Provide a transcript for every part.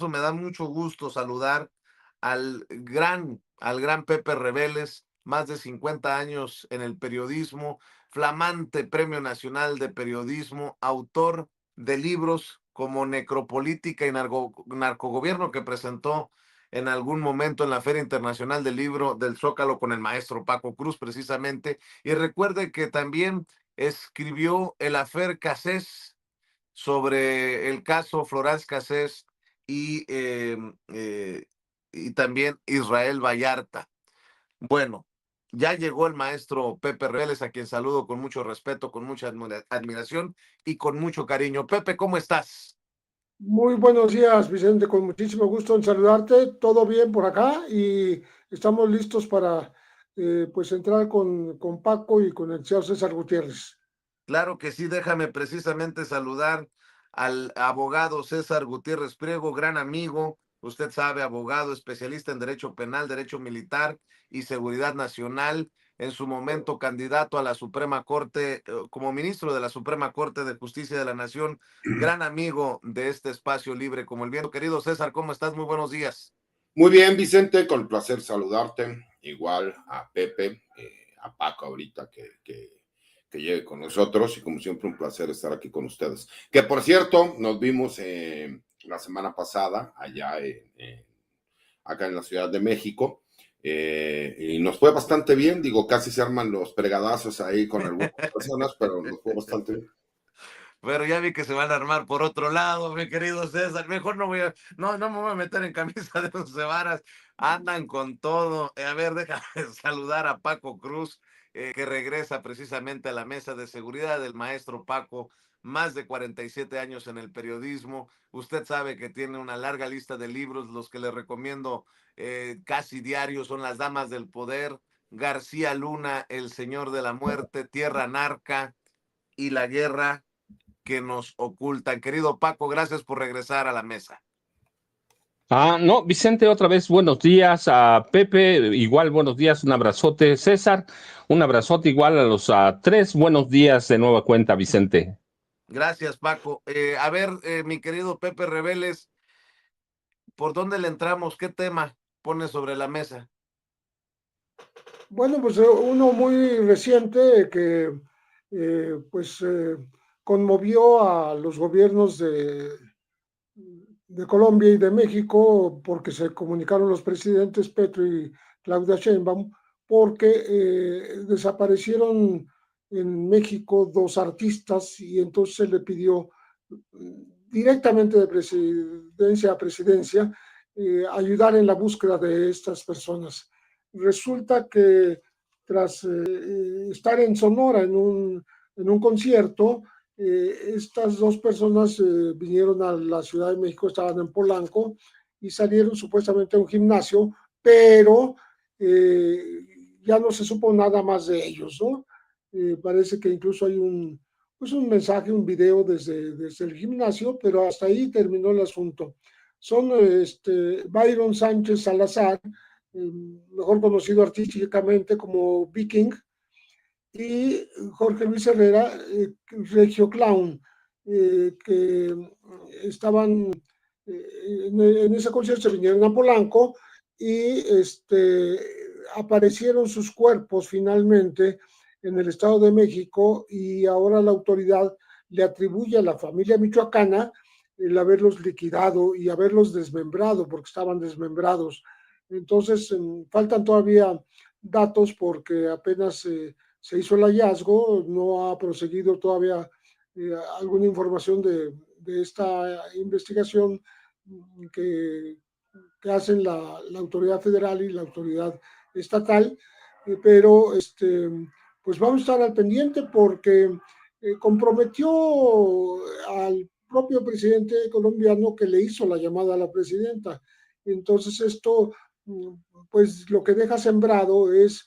Me da mucho gusto saludar al gran Pepe Reveles, más de 50 años en el periodismo, flamante Premio Nacional de Periodismo, autor de libros como Necropolítica y Narcogobierno, que presentó en algún momento en la Feria Internacional del Libro del Zócalo con el maestro Paco Cruz, precisamente. Y recuerde que también escribió El Afer Cassés, sobre el caso Florence Cassés y, y también Israel Vallarta. Bueno, ya llegó el maestro Pepe Reveles, a quien saludo con mucho respeto, con mucha admiración y con mucho cariño. Pepe, ¿cómo estás? Muy buenos días, Vicente, con muchísimo gusto en saludarte. Todo bien por acá y estamos listos para pues entrar con Paco y con el señor César Gutiérrez. Claro que sí, déjame precisamente saludar al abogado César Gutiérrez Priego, gran amigo, usted sabe, abogado especialista en derecho penal, derecho militar y seguridad nacional, en su momento candidato a la Suprema Corte, como ministro de la Suprema Corte de Justicia de la Nación, gran amigo de este espacio libre como el bien. Querido César, ¿cómo estás? Muy buenos días. Muy bien, Vicente, con el placer saludarte. Igual a Pepe, a Paco ahorita que llegue con nosotros y como siempre un placer estar aquí con ustedes. Que por cierto, nos vimos la semana pasada allá acá en la Ciudad de México y nos fue bastante bien, digo, casi se arman los fregadazos ahí con algunas personas, pero nos fue bastante bien. Pero ya vi que se van a armar por otro lado, mi querido César. Mejor no me voy a meter en camisa de 11 varas. Andan con todo. A ver, déjame saludar a Paco Cruz, que regresa precisamente a la mesa de seguridad del maestro Paco. Más de 47 años en el periodismo. Usted sabe que tiene una larga lista de libros. Los que le recomiendo casi diarios son Las Damas del Poder, García Luna, El Señor de la Muerte, Tierra Narca y La Guerra que nos ocultan. Querido Paco, gracias por regresar a la mesa. No, Vicente, otra vez buenos días a Pepe, igual buenos días, un abrazote, César, un abrazote igual a los tres, buenos días de nueva cuenta, Vicente. Gracias, Paco. A ver, mi querido Pepe Reveles, ¿por dónde le entramos? ¿Qué tema pone sobre la mesa? Bueno, pues uno muy reciente que pues conmovió a los gobiernos de Colombia y de México porque se comunicaron los presidentes Petro y Claudia Sheinbaum porque desaparecieron en México dos artistas y entonces se le pidió directamente de presidencia a presidencia ayudar en la búsqueda de estas personas. Resulta que tras estar en Sonora en un concierto, estas dos personas vinieron a la Ciudad de México, estaban en Polanco y salieron supuestamente a un gimnasio, pero ya no se supo nada más de ellos, ¿no? Parece que incluso hay pues un mensaje, un video desde el gimnasio, pero hasta ahí terminó el asunto. Son Byron Sánchez Salazar, mejor conocido artísticamente como Viking, y Jorge Luis Herrera, Regio Clown, que estaban en ese concierto, se vinieron a Polanco y aparecieron sus cuerpos finalmente en el Estado de México y ahora la autoridad le atribuye a la familia michoacana el haberlos liquidado y haberlos desmembrado porque estaban desmembrados. Entonces, faltan todavía datos porque apenas se hizo el hallazgo, no ha proseguido todavía alguna información de esta investigación que, que hacen la autoridad federal y la autoridad estatal, pero pues vamos a estar al pendiente porque comprometió al propio presidente colombiano que le hizo la llamada a la presidenta. Entonces esto, pues lo que deja sembrado es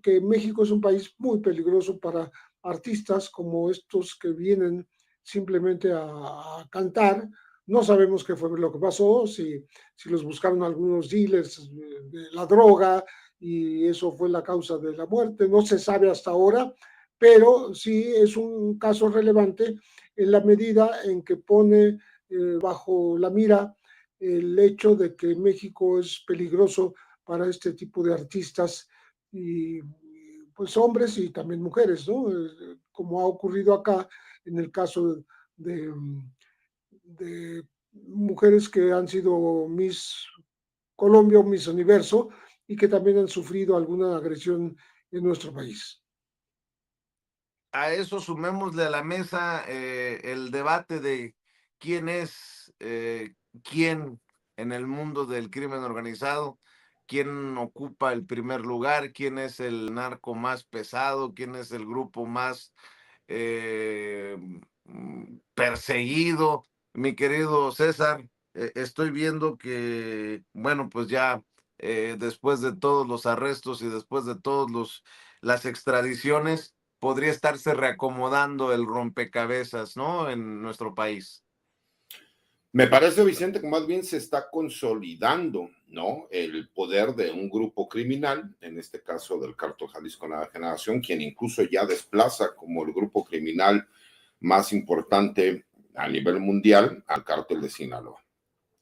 que México es un país muy peligroso para artistas como estos que vienen simplemente a cantar. No sabemos qué fue lo que pasó, si los buscaron algunos dealers de la droga y eso fue la causa de la muerte. No se sabe hasta ahora, pero sí es un caso relevante en la medida en que pone bajo la mira el hecho de que México es peligroso para este tipo de artistas y pues hombres y también mujeres, ¿no? Como ha ocurrido acá en el caso de, de mujeres que han sido Miss Colombia o Miss Universo y que también han sufrido alguna agresión en nuestro país. A eso sumémosle a la mesa el debate de quién es quién en el mundo del crimen organizado, quién ocupa el primer lugar, quién es el narco más pesado, quién es el grupo más eh, perseguido. Mi querido César, estoy viendo que, bueno, pues ya después de todos los arrestos y después de todos las extradiciones, podría estarse reacomodando el rompecabezas, ¿no? En nuestro país. Me parece, Vicente, que más bien se está consolidando, ¿no? El poder de un grupo criminal, en este caso del Cártel Jalisco Nueva Generación, quien incluso ya desplaza como el grupo criminal más importante a nivel mundial al Cártel de Sinaloa.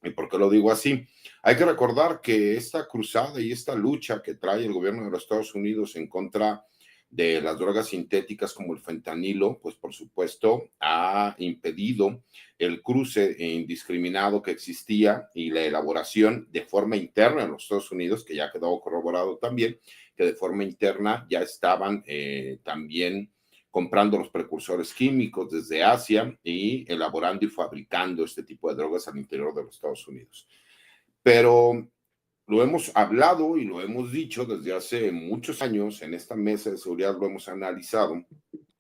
¿Y por qué lo digo así? Hay que recordar que esta cruzada y esta lucha que trae el gobierno de los Estados Unidos en contra de las drogas sintéticas como el fentanilo, pues por supuesto ha impedido el cruce indiscriminado que existía y la elaboración de forma interna en los Estados Unidos, que ya ha quedado corroborado también, que de forma interna ya estaban también comprando los precursores químicos desde Asia y elaborando y fabricando este tipo de drogas al interior de los Estados Unidos. Pero lo hemos hablado y lo hemos dicho desde hace muchos años, en esta mesa de seguridad lo hemos analizado,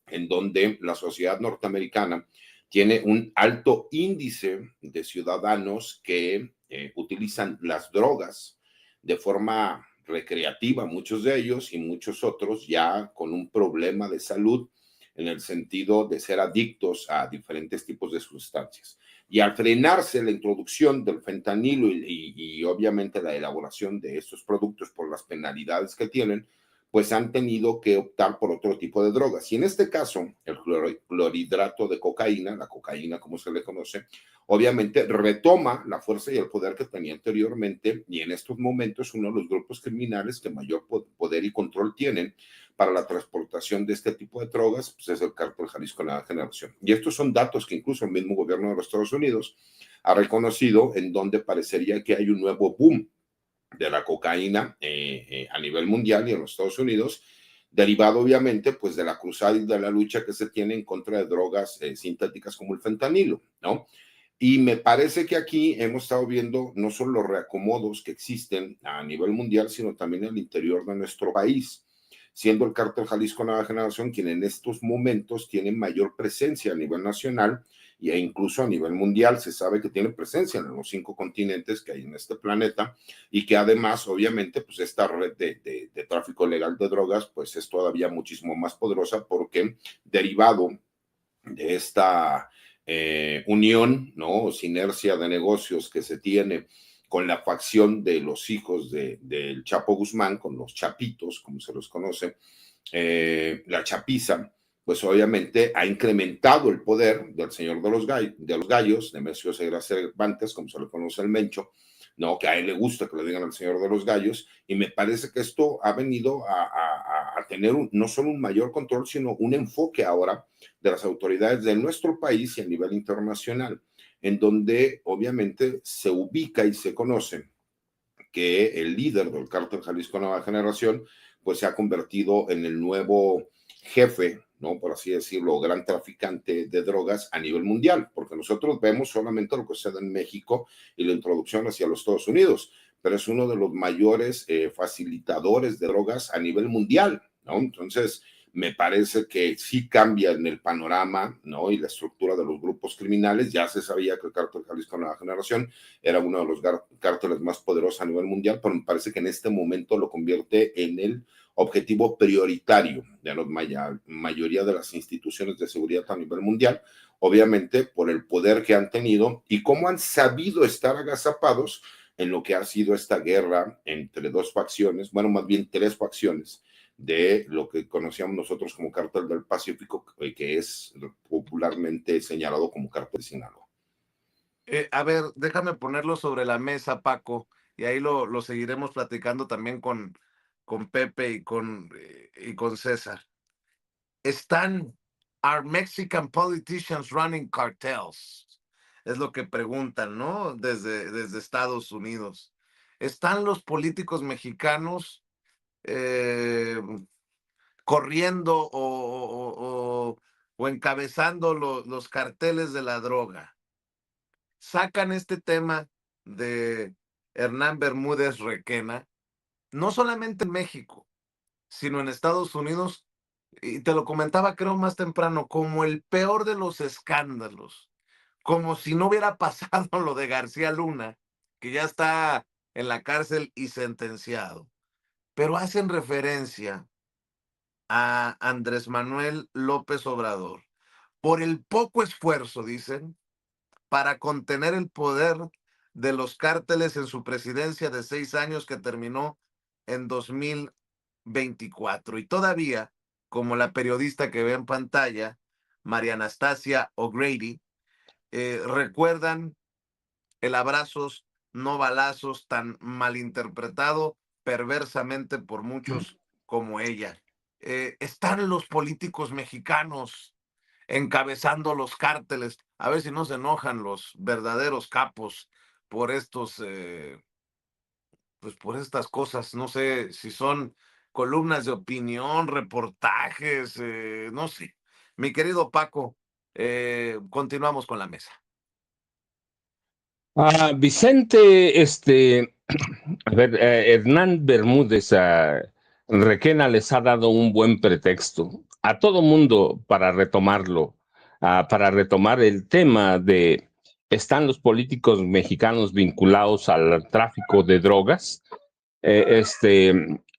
en donde la sociedad norteamericana tiene un alto índice de ciudadanos que utilizan las drogas de forma recreativa, muchos de ellos, y muchos otros ya con un problema de salud en el sentido de ser adictos a diferentes tipos de sustancias. Y al frenarse la introducción del fentanilo y obviamente la elaboración de estos productos por las penalidades que tienen, pues han tenido que optar por otro tipo de drogas. Y en este caso, el clorhidrato de cocaína, la cocaína como se le conoce, obviamente retoma la fuerza y el poder que tenía anteriormente y en estos momentos uno de los grupos criminales que mayor poder y control tienen para la transportación de este tipo de drogas, pues es el Cártel Jalisco Nueva Generación. Y estos son datos que incluso el mismo gobierno de los Estados Unidos ha reconocido, en donde parecería que hay un nuevo boom de la cocaína a nivel mundial y en los Estados Unidos, derivado obviamente pues de la cruzada y de la lucha que se tiene en contra de drogas sintéticas como el fentanilo, ¿no? Y me parece que aquí hemos estado viendo no solo los reacomodos que existen a nivel mundial, sino también en el interior de nuestro país, siendo el Cártel Jalisco Nueva Generación quien en estos momentos tiene mayor presencia a nivel nacional e incluso a nivel mundial. Se sabe que tiene presencia en los 5 continentes que hay en este planeta y que además, obviamente, pues esta red de tráfico legal de drogas, pues es todavía muchísimo más poderosa porque derivado de esta unión, ¿no? O sinergia de negocios que se tiene con la facción de los hijos del Chapo Guzmán, con los chapitos, como se los conoce, la chapiza, pues obviamente ha incrementado el poder del señor de los gallos, Nemesio Ceguera Cervantes, como se le conoce el Mencho, ¿no? Que a él le gusta que le digan al señor de los gallos, y me parece que esto ha venido a tener no solo un mayor control, sino un enfoque ahora de las autoridades de nuestro país y a nivel internacional, en donde obviamente se ubica y se conoce que el líder del Cártel Jalisco Nueva Generación pues se ha convertido en el nuevo jefe, ¿no? Por así decirlo, gran traficante de drogas a nivel mundial, porque nosotros vemos solamente lo que sucede en México y la introducción hacia los Estados Unidos, pero es uno de los mayores facilitadores de drogas a nivel mundial, ¿no? Entonces, me parece que sí cambia en el panorama, ¿no? Y la estructura de los grupos criminales. Ya se sabía que el Cártel Jalisco Nueva Generación era uno de los cárteles más poderosos a nivel mundial, pero me parece que en este momento lo convierte en el objetivo prioritario de la mayoría de las instituciones de seguridad a nivel mundial, obviamente por el poder que han tenido y cómo han sabido estar agazapados en lo que ha sido esta guerra entre dos facciones, bueno, más bien 3 facciones, de lo que conocíamos nosotros como Cártel del Pacífico, que es popularmente señalado como Cártel de Sinaloa. A ver, déjame ponerlo sobre la mesa, Paco, y ahí lo seguiremos platicando también con Pepe y con César. ¿Están are Mexican politicians running cartels? Es lo que preguntan, ¿no? Desde Estados Unidos. ¿Están los políticos mexicanos corriendo o encabezando los carteles de la droga? Sacan este tema de Hernán Bermúdez Requena, no solamente en México, sino en Estados Unidos, y te lo comentaba creo más temprano, como el peor de los escándalos, como si no hubiera pasado lo de García Luna, que ya está en la cárcel y sentenciado, pero hacen referencia a Andrés Manuel López Obrador por el poco esfuerzo, dicen, para contener el poder de los cárteles en su presidencia de 6 años que terminó en 2024. Y todavía, como la periodista que ve en pantalla, María Anastasia O'Grady, recuerdan el abrazos, no balazos, tan malinterpretado perversamente por muchos como ella. Están los políticos mexicanos encabezando los cárteles. A ver si no se enojan los verdaderos capos por pues por estas cosas. No sé si son columnas de opinión, reportajes, no sé. Mi querido Paco, continuamos con la mesa. Vicente, a ver, Hernán Bermúdez Requena les ha dado un buen pretexto a todo mundo para retomarlo, para retomar el tema de ¿están los políticos mexicanos vinculados al tráfico de drogas?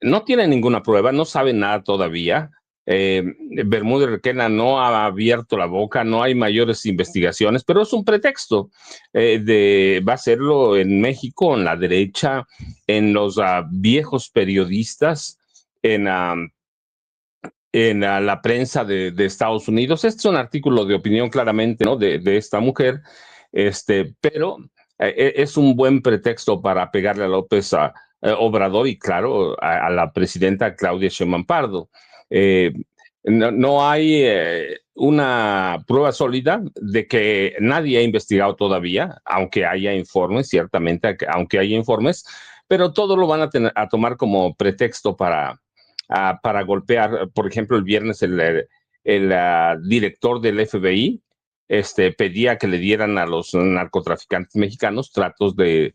No tiene ninguna prueba, no sabe nada todavía. Eh, Bermúdez Requena no ha abierto la boca, no hay mayores investigaciones, pero es un pretexto. Va a hacerlo en México, en la derecha, en los viejos periodistas, en la prensa de Estados Unidos. Este es un artículo de opinión claramente, ¿no? De esta mujer, pero es un buen pretexto para pegarle a López Obrador y, claro, a la presidenta Claudia Sheinbaum Pardo. No hay una prueba sólida de que nadie ha investigado todavía, aunque haya informes, ciertamente, aunque haya informes, pero todo lo van a tomar como pretexto para golpear. Por ejemplo, el viernes el director del FBI pedía que le dieran a los narcotraficantes mexicanos tratos de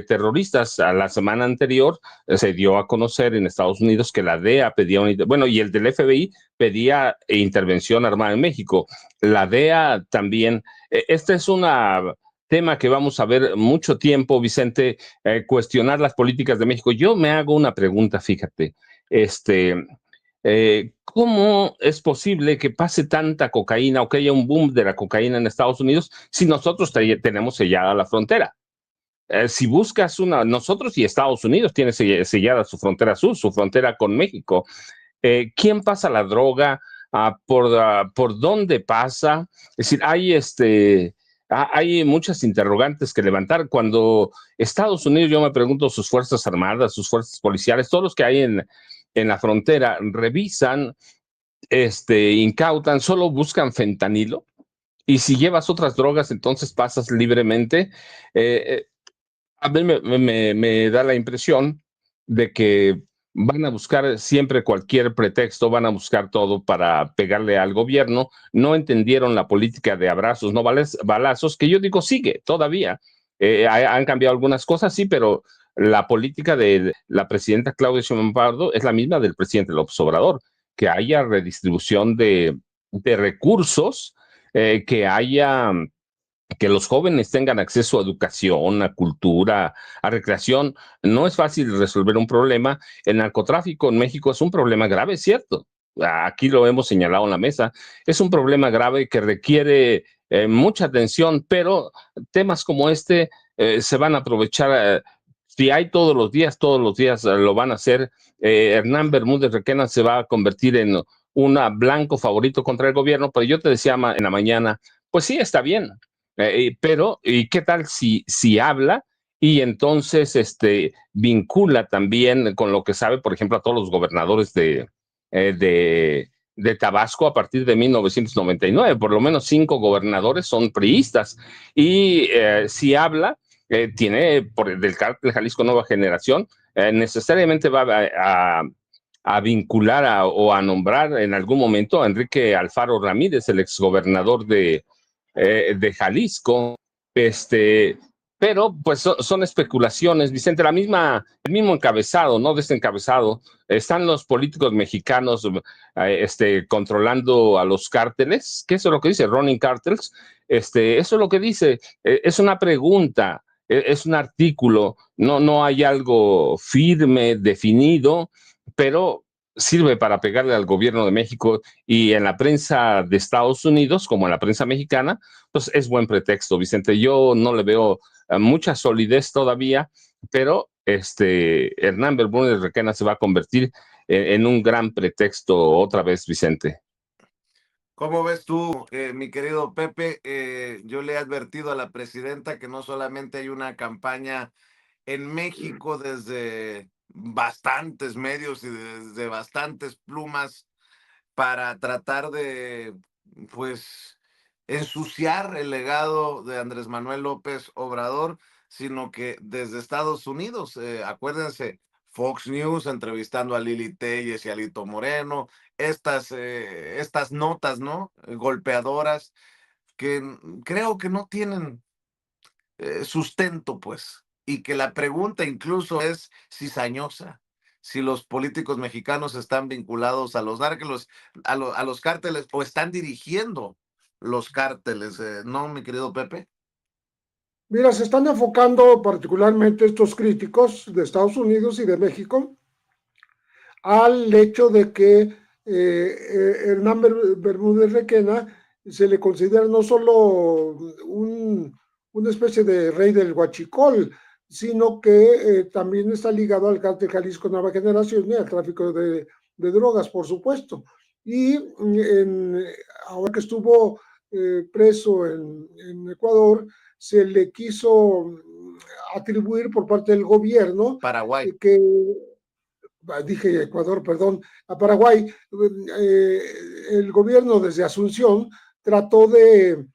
terroristas. A la semana anterior se dio a conocer en Estados Unidos que la DEA pedía, y el del FBI pedía intervención armada en México. La DEA también, este es una tema que vamos a ver mucho tiempo, Vicente, cuestionar las políticas de México. Yo me hago una pregunta, fíjate, ¿cómo es posible que pase tanta cocaína o que haya un boom de la cocaína en Estados Unidos si nosotros tenemos sellada la frontera? Si buscas nosotros y Estados Unidos tiene sellada su frontera sur, su frontera con México. ¿Quién pasa la droga? ¿Por dónde pasa? Es decir, hay muchas interrogantes que levantar. Cuando Estados Unidos, yo me pregunto, sus fuerzas armadas, sus fuerzas policiales, todos los que hay en la frontera, revisan, incautan, solo buscan fentanilo. Y si llevas otras drogas, entonces pasas libremente. A mí me da la impresión de que van a buscar siempre cualquier pretexto, van a buscar todo para pegarle al gobierno. No entendieron la política de abrazos, no balazos, que yo digo sigue todavía. Han cambiado algunas cosas, sí, pero la política de la presidenta Claudia Sheinbaum Pardo es la misma del presidente López Obrador, que haya redistribución de recursos, que los jóvenes tengan acceso a educación, a cultura, a recreación. No es fácil resolver un problema. El narcotráfico en México es un problema grave, es cierto. Aquí lo hemos señalado en la mesa. Es un problema grave que requiere mucha atención, pero temas como se van a aprovechar. Si hay todos los días lo van a hacer. Hernán Bermúdez Requena se va a convertir en un blanco favorito contra el gobierno, pero yo te decía en la mañana, pues sí, está bien. Pero, ¿y qué tal si habla y entonces vincula también con lo que sabe, por ejemplo, a todos los gobernadores de Tabasco a partir de 1999? Por lo menos 5 gobernadores son priistas. Y si habla, tiene del cártel Jalisco Nueva Generación, necesariamente va a vincular o a nombrar en algún momento a Enrique Alfaro Ramírez, el exgobernador de Jalisco. Pero pues son especulaciones, Vicente. El mismo encabezado, ¿no? De este encabezado, están los políticos mexicanos controlando a los cárteles, que eso es lo que dice, running cartels. Eso es lo que dice, es una pregunta, es un artículo, no hay algo firme, definido, pero sirve para pegarle al gobierno de México, y en la prensa de Estados Unidos, como en la prensa mexicana, pues es buen pretexto, Vicente. Yo no le veo mucha solidez todavía, pero Hernán Bermúdez Requena se va a convertir en un gran pretexto otra vez, Vicente. ¿Cómo ves tú, mi querido Pepe? Yo le he advertido a la presidenta que no solamente hay una campaña en México desde bastantes medios y desde bastantes plumas para tratar de, pues, ensuciar el legado de Andrés Manuel López Obrador, sino que desde Estados Unidos, acuérdense, Fox News entrevistando a Lili Telles y a Lito Moreno, estas notas, ¿no? Golpeadoras, que creo que no tienen sustento, pues, y que la pregunta incluso es cizañosa, si los políticos mexicanos están vinculados a los narcos, a los cárteles, o están dirigiendo los cárteles, ¿no, mi querido Pepe? Mira, se están enfocando particularmente estos críticos de Estados Unidos y de México al hecho de que Hernán Bermúdez Requena se le considera no solo una especie de rey del huachicol, sino que también está ligado al cártel Jalisco Nueva Generación y al tráfico de drogas, por supuesto. Y ahora que estuvo preso en Ecuador, se le quiso atribuir por parte del gobierno Paraguay. que dije Ecuador, perdón, a Paraguay, el gobierno desde Asunción trató de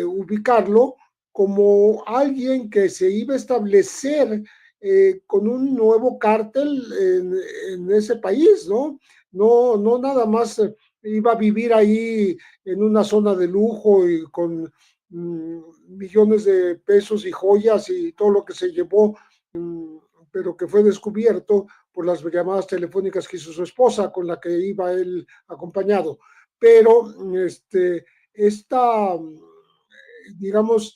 ubicarlo como alguien que se iba a establecer con un nuevo cártel en ese país, ¿no? No nada más iba a vivir ahí en una zona de lujo y con millones de pesos y joyas y todo lo que se llevó, pero que fue descubierto por las llamadas telefónicas que hizo su esposa, con la que iba él acompañado. Pero esta, digamos,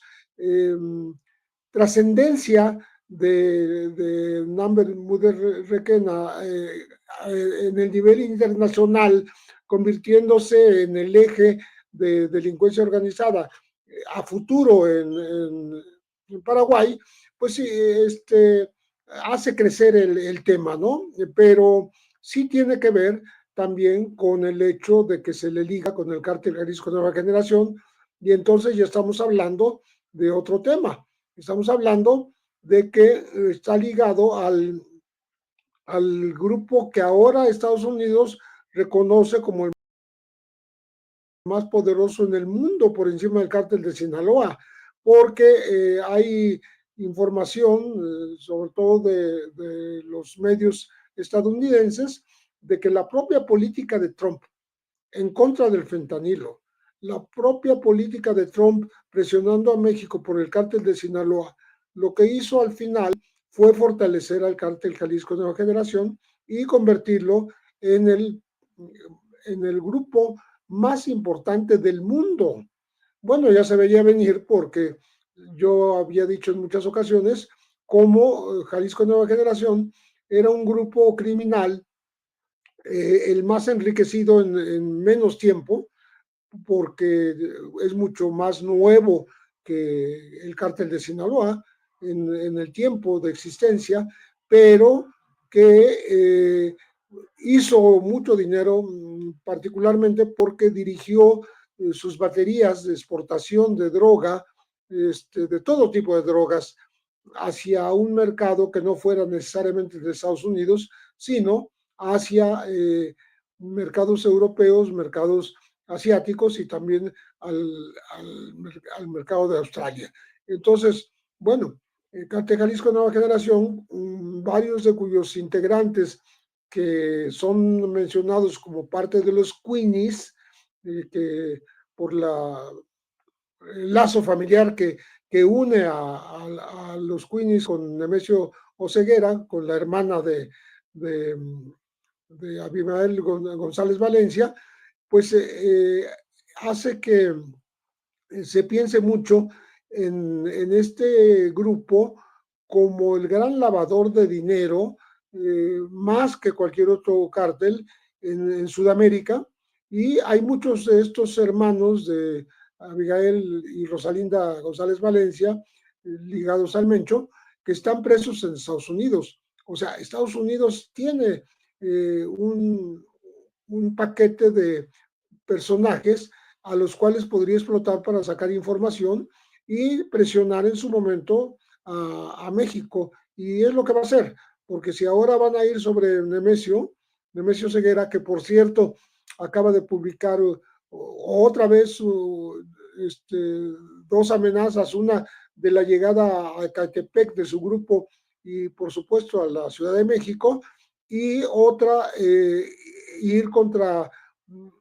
trascendencia de Namber Muder Requena en el nivel internacional, convirtiéndose en el eje de delincuencia organizada a futuro en Paraguay, pues sí, hace crecer el tema, ¿no? Pero sí tiene que ver también con el hecho de que se le liga con el cártel Jalisco Nueva Generación, y entonces ya estamos hablando de otro tema. Estamos hablando de que está ligado al grupo que ahora Estados Unidos reconoce como el más poderoso en el mundo, por encima del cártel de Sinaloa, porque hay información, sobre todo de los medios estadounidenses, de que la propia política de Trump en contra del fentanilo, la propia política de Trump presionando a México por el cártel de Sinaloa, lo que hizo al final fue fortalecer al cártel Jalisco Nueva Generación y convertirlo en el grupo más importante del mundo. Bueno, ya se veía venir porque yo había dicho en muchas ocasiones cómo Jalisco Nueva Generación era un grupo criminal, el más enriquecido en menos tiempo, porque es mucho más nuevo que el cártel de Sinaloa en el tiempo de existencia, pero que hizo mucho dinero, particularmente porque dirigió sus baterías de exportación de droga, de todo tipo de drogas, hacia un mercado que no fuera necesariamente de Estados Unidos, sino hacia mercados europeos, mercados asiáticos y también al mercado de Australia. Entonces, bueno, Cártel Jalisco Nueva Generación, varios de cuyos integrantes que son mencionados como parte de los Queenies, que por el lazo familiar que une a los Queenies con Nemesio Oseguera, con la hermana de Abimael González Valencia, pues hace que se piense mucho en este grupo como el gran lavador de dinero, más que cualquier otro cártel en Sudamérica. Y hay muchos de estos hermanos de Abigail y Rosalinda González Valencia, ligados al Mencho, que están presos en Estados Unidos. O sea, Estados Unidos tiene un paquete de personajes a los cuales podría explotar para sacar información y presionar en su momento a México. Y es lo que va a hacer, porque si ahora van a ir sobre Nemesio Ceguera, que por cierto acaba de publicar otra vez dos amenazas, una de la llegada a Catepec de su grupo y por supuesto a la Ciudad de México, y otra ir contra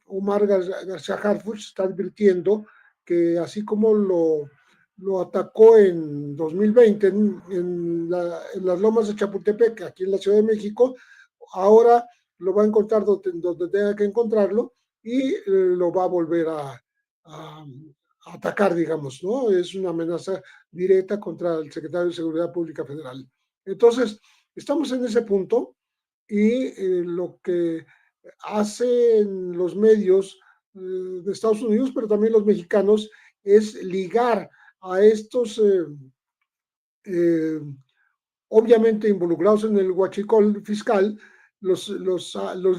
Omar García Harfuch. Está advirtiendo que así como lo atacó en 2020 en las lomas de Chapultepec, aquí en la Ciudad de México, ahora lo va a encontrar donde tenga que encontrarlo y lo va a volver a atacar, digamos, ¿no? Es una amenaza directa contra el secretario de Seguridad Pública Federal. Entonces, estamos en ese punto y lo que hacen los medios de Estados Unidos, pero también los mexicanos, es ligar a estos obviamente involucrados en el huachicol fiscal, los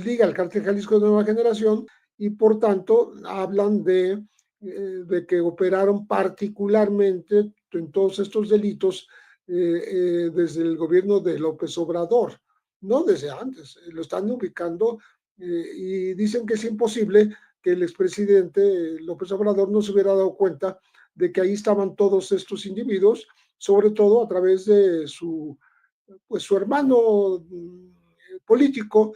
liga al Cártel Jalisco de Nueva Generación y por tanto hablan de que operaron particularmente en todos estos delitos desde el gobierno de López Obrador, no desde antes, lo están ubicando y dicen que es imposible que el expresidente López Obrador no se hubiera dado cuenta de que ahí estaban todos estos individuos, sobre todo a través de su hermano político,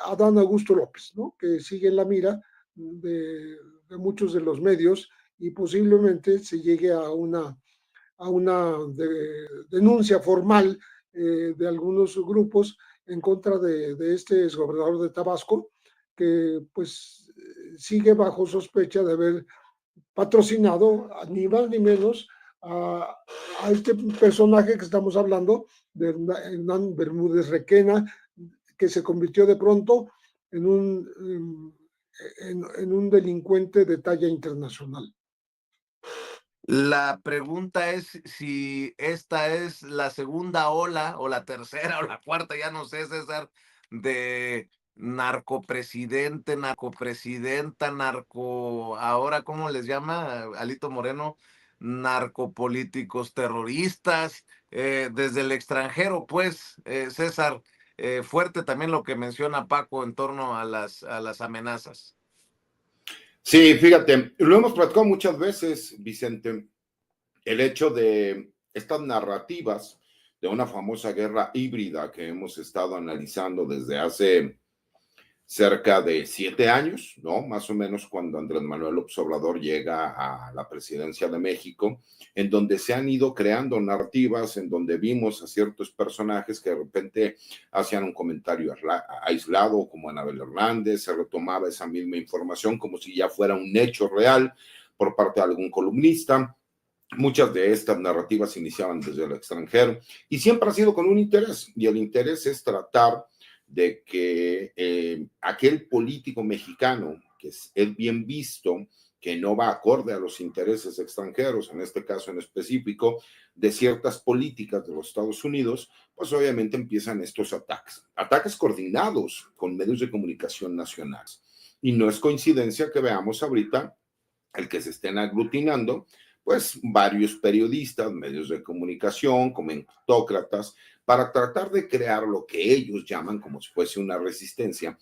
Adán Augusto López, ¿no? Que sigue en la mira de muchos de los medios y posiblemente se llegue a una denuncia formal de algunos grupos en contra de este exgobernador de Tabasco, que pues sigue bajo sospecha de haber patrocinado ni más ni menos a este personaje que estamos hablando, de Hernán Bermúdez Requena, que se convirtió de pronto en un delincuente de talla internacional. La pregunta es si esta es la segunda ola o la tercera o la cuarta, ya no sé, César, de narcopresidente, narcopresidenta, ahora ¿cómo les llama Alito Moreno? Narcopolíticos terroristas, desde el extranjero, pues, César, fuerte también lo que menciona Paco en torno a las amenazas. Sí, fíjate, lo hemos platicado muchas veces, Vicente, el hecho de estas narrativas de una famosa guerra híbrida que hemos estado analizando desde hace cerca de 7 años, ¿no? Más o menos cuando Andrés Manuel López Obrador llega a la presidencia de México, en donde se han ido creando narrativas, en donde vimos a ciertos personajes que de repente hacían un comentario aislado, como Anabel Hernández, se retomaba esa misma información como si ya fuera un hecho real por parte de algún columnista. Muchas de estas narrativas se iniciaban desde el extranjero y siempre ha sido con un interés, y el interés es tratar de que aquel político mexicano que es bien visto, que no va acorde a los intereses extranjeros, en este caso en específico, de ciertas políticas de los Estados Unidos, pues obviamente empiezan estos ataques coordinados con medios de comunicación nacionales. Y no es coincidencia que veamos ahorita el que se estén aglutinando, pues varios periodistas, medios de comunicación, comentócratas, para tratar de crear lo que ellos llaman como si fuese una resistencia,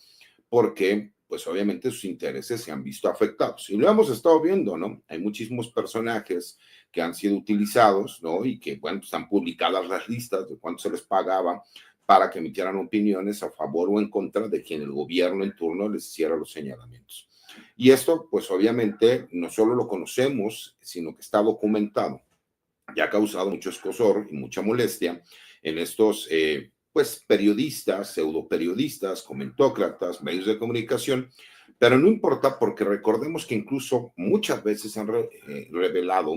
porque pues obviamente sus intereses se han visto afectados. Y lo hemos estado viendo, ¿no? Hay muchísimos personajes que han sido utilizados, ¿no? Y que, bueno, pues, están publicadas las listas de cuánto se les pagaba para que emitieran opiniones a favor o en contra de quien el gobierno en turno les hiciera los señalamientos. Y esto, pues obviamente, no solo lo conocemos, sino que está documentado. Ya ha causado mucho escozor y mucha molestia en estos, pues, periodistas, pseudoperiodistas, comentócratas, medios de comunicación, pero no importa porque recordemos que incluso muchas veces han revelado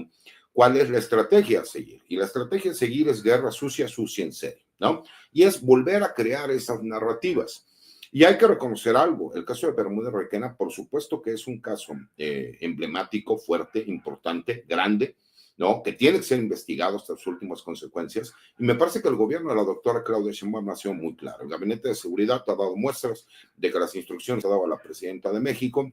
cuál es la estrategia a seguir. Y la estrategia a seguir es guerra sucia, sucia en serio, ¿no? Y es volver a crear esas narrativas. Y hay que reconocer algo, el caso de Bermúdez Requena, por supuesto que es un caso emblemático, fuerte, importante, grande, ¿no? Que tiene que ser investigado hasta sus últimas consecuencias. Y me parece que el gobierno de la doctora Claudia Sheinbaum ha sido muy claro. El Gabinete de Seguridad ha dado muestras de que las instrucciones que ha dado a la presidenta de México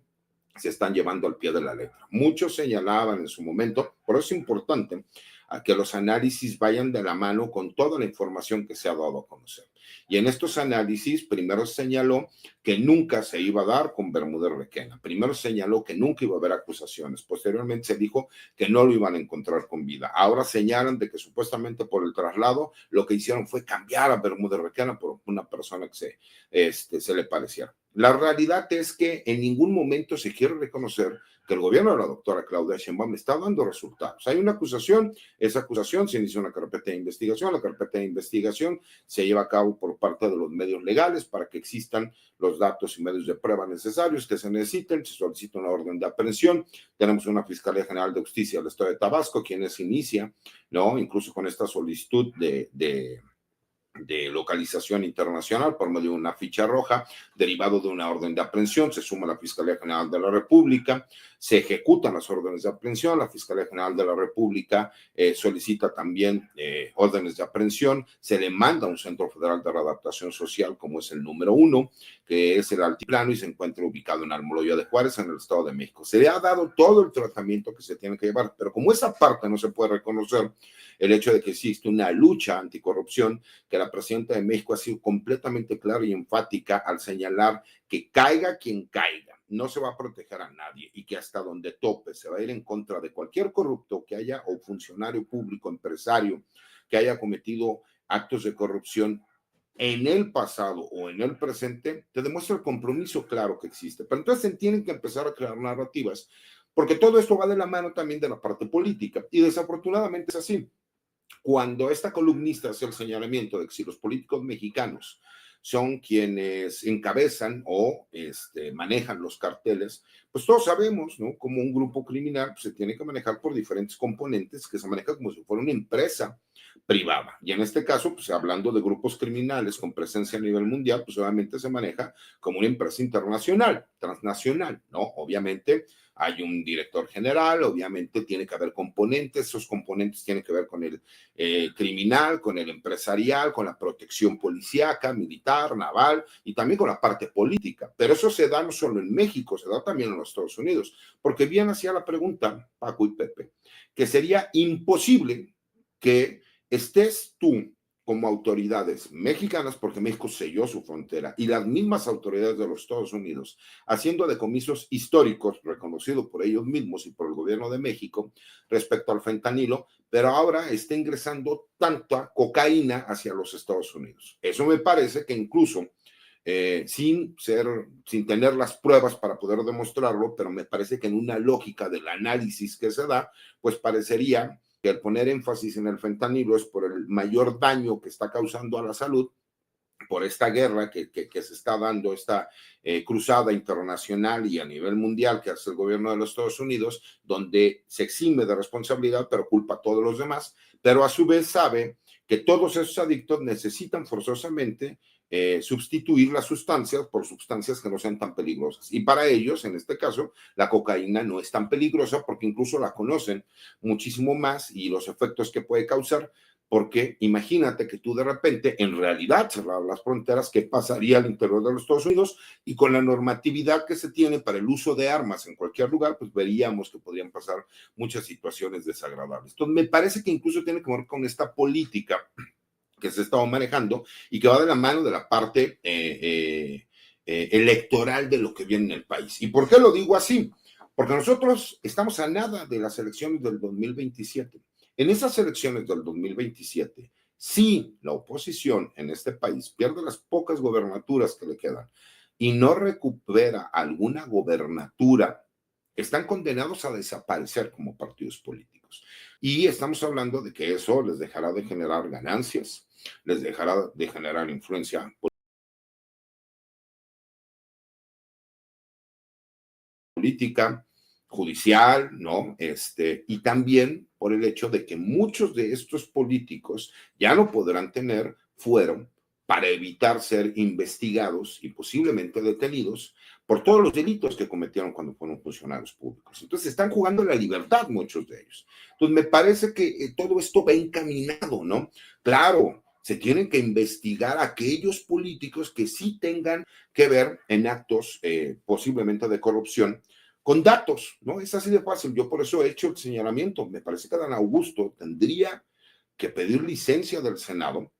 se están llevando al pie de la letra. Muchos señalaban en su momento, por eso es importante a que los análisis vayan de la mano con toda la información que se ha dado a conocer. Y en estos análisis, primero señaló que nunca se iba a dar con Bermúdez Requena. Primero señaló que nunca iba a haber acusaciones. Posteriormente se dijo que no lo iban a encontrar con vida. Ahora señalan de que supuestamente por el traslado lo que hicieron fue cambiar a Bermúdez Requena por una persona que se le pareciera. La realidad es que en ningún momento se quiere reconocer que el gobierno de la doctora Claudia Sheinbaum está dando resultados. Hay una acusación, esa acusación se inicia una carpeta de investigación, la carpeta de investigación se lleva a cabo por parte de los medios legales para que existan los datos y medios de prueba necesarios que se necesiten, se solicita una orden de aprehensión, tenemos una Fiscalía General de Justicia del Estado de Tabasco, quienes inicia, ¿no? Incluso con esta solicitud de localización internacional por medio de una ficha roja, derivado de una orden de aprehensión, se suma la Fiscalía General de la República, se ejecutan las órdenes de aprehensión, la Fiscalía General de la República solicita también órdenes de aprehensión, se le manda a un Centro Federal de Readaptación Social, como es el número 1, que es el Altiplano y se encuentra ubicado en Almoloya de Juárez, en el Estado de México. Se le ha dado todo el tratamiento que se tiene que llevar, pero como esa parte no se puede reconocer, el hecho de que existe una lucha anticorrupción, que la presidenta de México ha sido completamente clara y enfática al señalar que caiga quien caiga, no se va a proteger a nadie y que hasta donde tope se va a ir en contra de cualquier corrupto que haya o funcionario público, empresario, que haya cometido actos de corrupción en el pasado o en el presente, te demuestra el compromiso claro que existe. Pero entonces se tienen que empezar a crear narrativas, porque todo esto va de la mano también de la parte política y desafortunadamente es así. Cuando esta columnista hace el señalamiento de que si los políticos mexicanos son quienes encabezan o manejan los carteles, pues todos sabemos, ¿no? Como un grupo criminal pues, se tiene que manejar por diferentes componentes que se maneja como si fuera una empresa privada. Y en este caso, pues hablando de grupos criminales con presencia a nivel mundial, pues obviamente se maneja como una empresa internacional, transnacional, ¿no? Obviamente hay un director general, obviamente tiene que haber componentes, esos componentes tienen que ver con el criminal, con el empresarial, con la protección policíaca, militar, naval y también con la parte política. Pero eso se da no solo en México, se da también en los Estados Unidos, porque bien hacía la pregunta, Paco y Pepe, que sería imposible que estés tú como autoridades mexicanas, porque México selló su frontera, y las mismas autoridades de los Estados Unidos, haciendo decomisos históricos, reconocidos por ellos mismos y por el gobierno de México, respecto al fentanilo, pero ahora está ingresando tanta cocaína hacia los Estados Unidos. Eso me parece que incluso, sin tener las pruebas para poder demostrarlo, pero me parece que en una lógica del análisis que se da, pues parecería que al poner énfasis en el fentanilo es por el mayor daño que está causando a la salud, por esta guerra que se está dando, esta cruzada internacional y a nivel mundial que hace el gobierno de los Estados Unidos, donde se exime de responsabilidad, pero culpa a todos los demás, pero a su vez sabe que todos esos adictos necesitan forzosamente sustituir las sustancias por sustancias que no sean tan peligrosas. Y para ellos, en este caso, la cocaína no es tan peligrosa porque incluso la conocen muchísimo más y los efectos que puede causar, Porque imagínate que tú de repente, en realidad, cerrar las fronteras, ¿qué pasaría al interior de los Estados Unidos? Y con la normatividad que se tiene para el uso de armas en cualquier lugar, pues veríamos que podrían pasar muchas situaciones desagradables. Entonces, me parece que incluso tiene que ver con esta política que se estaba manejando y que va de la mano de la parte electoral de lo que viene en el país. ¿Y por qué lo digo así? Porque nosotros estamos a nada de las elecciones del 2027. En esas elecciones del 2027, si la oposición en este país pierde las pocas gobernaturas que le quedan y no recupera alguna gobernatura, están condenados a desaparecer como partidos políticos. Y estamos hablando de que eso les dejará de generar ganancias, les dejará de generar influencia política, judicial, ¿no? Y también por el hecho de que muchos de estos políticos ya no podrán tener fuero para evitar ser investigados y posiblemente detenidos por todos los delitos que cometieron cuando fueron funcionarios públicos. Entonces están jugando la libertad muchos de ellos. Entonces me parece que todo esto va encaminado, ¿no? Claro, se tienen que investigar a aquellos políticos que sí tengan que ver en actos posiblemente de corrupción con datos, ¿no? Es así de fácil. Yo por eso he hecho el señalamiento. Me parece que Dan Augusto tendría que pedir licencia del Senado.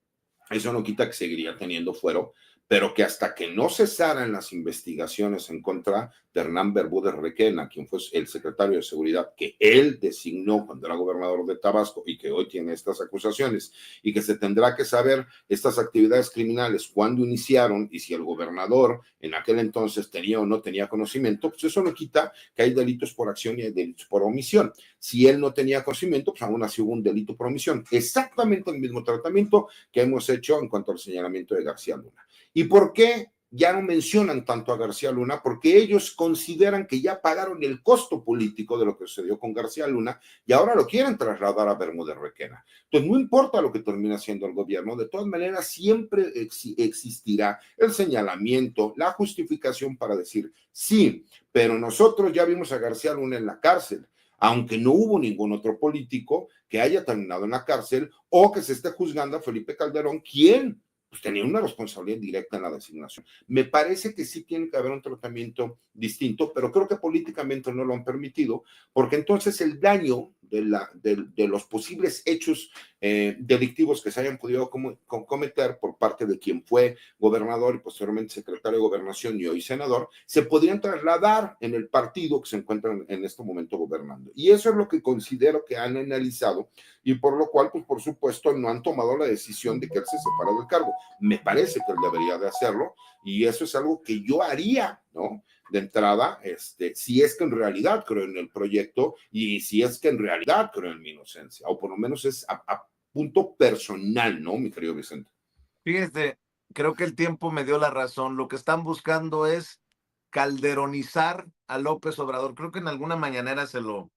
Eso no quita que seguiría teniendo fuero, pero que hasta que no cesaran las investigaciones en contra de Hernán Bermúdez Requena, quien fue el secretario de Seguridad que él designó cuando era gobernador de Tabasco y que hoy tiene estas acusaciones, y que se tendrá que saber estas actividades criminales, cuándo iniciaron y si el gobernador en aquel entonces tenía o no tenía conocimiento, pues eso no quita que hay delitos por acción y hay delitos por omisión. Si él no tenía conocimiento, pues aún así hubo un delito por omisión. Exactamente el mismo tratamiento que hemos hecho en cuanto al señalamiento de García Luna. ¿Y por qué ya no mencionan tanto a García Luna? Porque ellos consideran que ya pagaron el costo político de lo que sucedió con García Luna y ahora lo quieren trasladar a Bermúdez Requena. Entonces, no importa lo que termine haciendo el gobierno, de todas maneras siempre existirá el señalamiento, la justificación para decir, sí, pero nosotros ya vimos a García Luna en la cárcel, aunque no hubo ningún otro político que haya terminado en la cárcel o que se esté juzgando a Felipe Calderón, quien pues tenía una responsabilidad directa en la designación. Me parece que sí tiene que haber un tratamiento distinto, pero creo que políticamente no lo han permitido, porque entonces el daño de los posibles hechos delictivos que se hayan podido cometer por parte de quien fue gobernador y posteriormente secretario de Gobernación y hoy senador, se podrían trasladar en el partido que se encuentra en este momento gobernando. Y eso es lo que considero que han analizado y por lo cual, pues por supuesto, no han tomado la decisión de que él se separe del cargo. Me parece que él debería de hacerlo y eso es algo que yo haría, ¿no? De entrada, si es que en realidad creo en el proyecto y si es que en realidad creo en mi inocencia, o por lo menos es a punto personal, ¿no, mi querido Vicente? Fíjese, creo que el tiempo me dio la razón. Lo que están buscando es calderonizar a López Obrador. Creo que en alguna mañanera se lo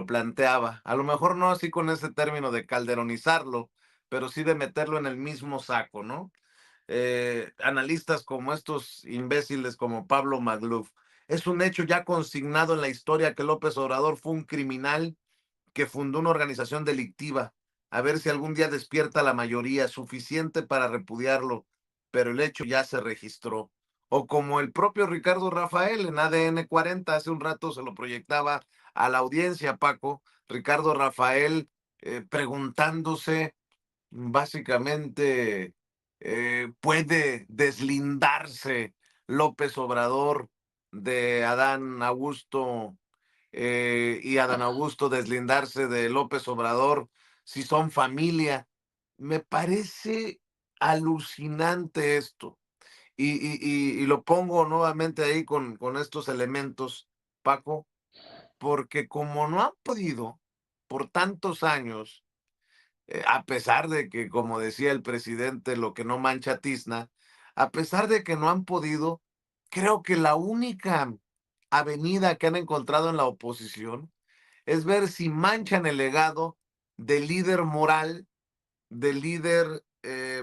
planteaba. A lo mejor no así con ese término de calderonizarlo, pero sí de meterlo en el mismo saco, ¿no? Analistas como estos imbéciles como Pablo Magluf. Es un hecho ya consignado en la historia que López Obrador fue un criminal que fundó una organización delictiva. A ver si algún día despierta la mayoría suficiente para repudiarlo, pero el hecho ya se registró. O como el propio Ricardo Rafael en ADN 40, hace un rato se lo proyectaba a la audiencia, Paco, Ricardo Rafael preguntándose básicamente, ¿puede deslindarse López Obrador de Adán Augusto y Adán Augusto deslindarse de López Obrador si son familia? Me parece alucinante esto. Y lo pongo nuevamente ahí con estos elementos, Paco, porque como no han podido por tantos años a pesar de que, como decía el presidente, lo que no mancha tizna, a pesar de que no han podido, creo que la única avenida que han encontrado en la oposición es ver si manchan el legado del líder moral, del líder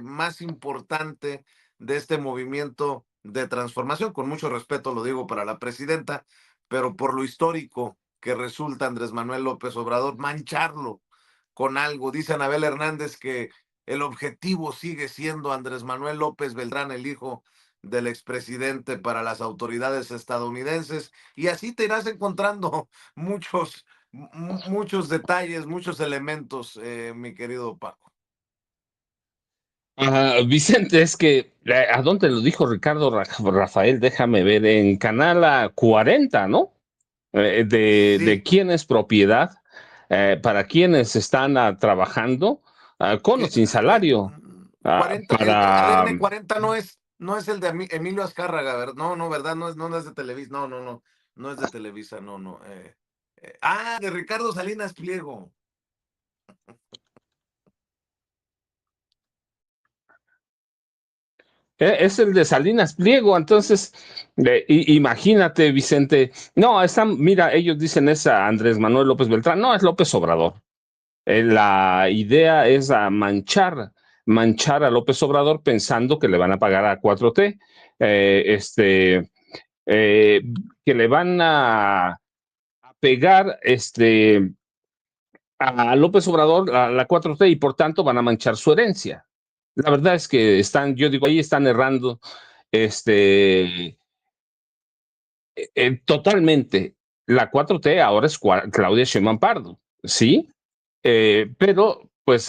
más importante de este movimiento de transformación. Con mucho respeto lo digo para la presidenta, pero por lo histórico que resulta Andrés Manuel López Obrador, mancharlo con algo. Dice Anabel Hernández que el objetivo sigue siendo Andrés Manuel López Beltrán, el hijo del expresidente, para las autoridades estadounidenses, y así te irás encontrando muchos detalles, muchos elementos, mi querido Paco. Vicente, es que, ¿a dónde lo dijo Ricardo Rafael? Déjame ver, en Canal 40, ¿no? De Sí, quién es propiedad, para quienes están trabajando, con o que sin salario, 40, para... ADN 40 no es el de Emilio Azcárraga, ¿verdad? No, ¿verdad? No es de Televisa, no es de Televisa, no. De Ricardo Salinas Pliego. Es el de Salinas Pliego. Entonces, imagínate, Vicente. No, mira, ellos dicen es a Andrés Manuel López Beltrán. No, es López Obrador. La idea es manchar a López Obrador pensando que le van a pagar a 4T, eh, que le van a pegar a López Obrador, a la 4T, y por tanto van a manchar su herencia. La verdad es que yo digo, ahí están errando totalmente. La 4T ahora es Claudia Sheinbaum Pardo, ¿sí? Pero pues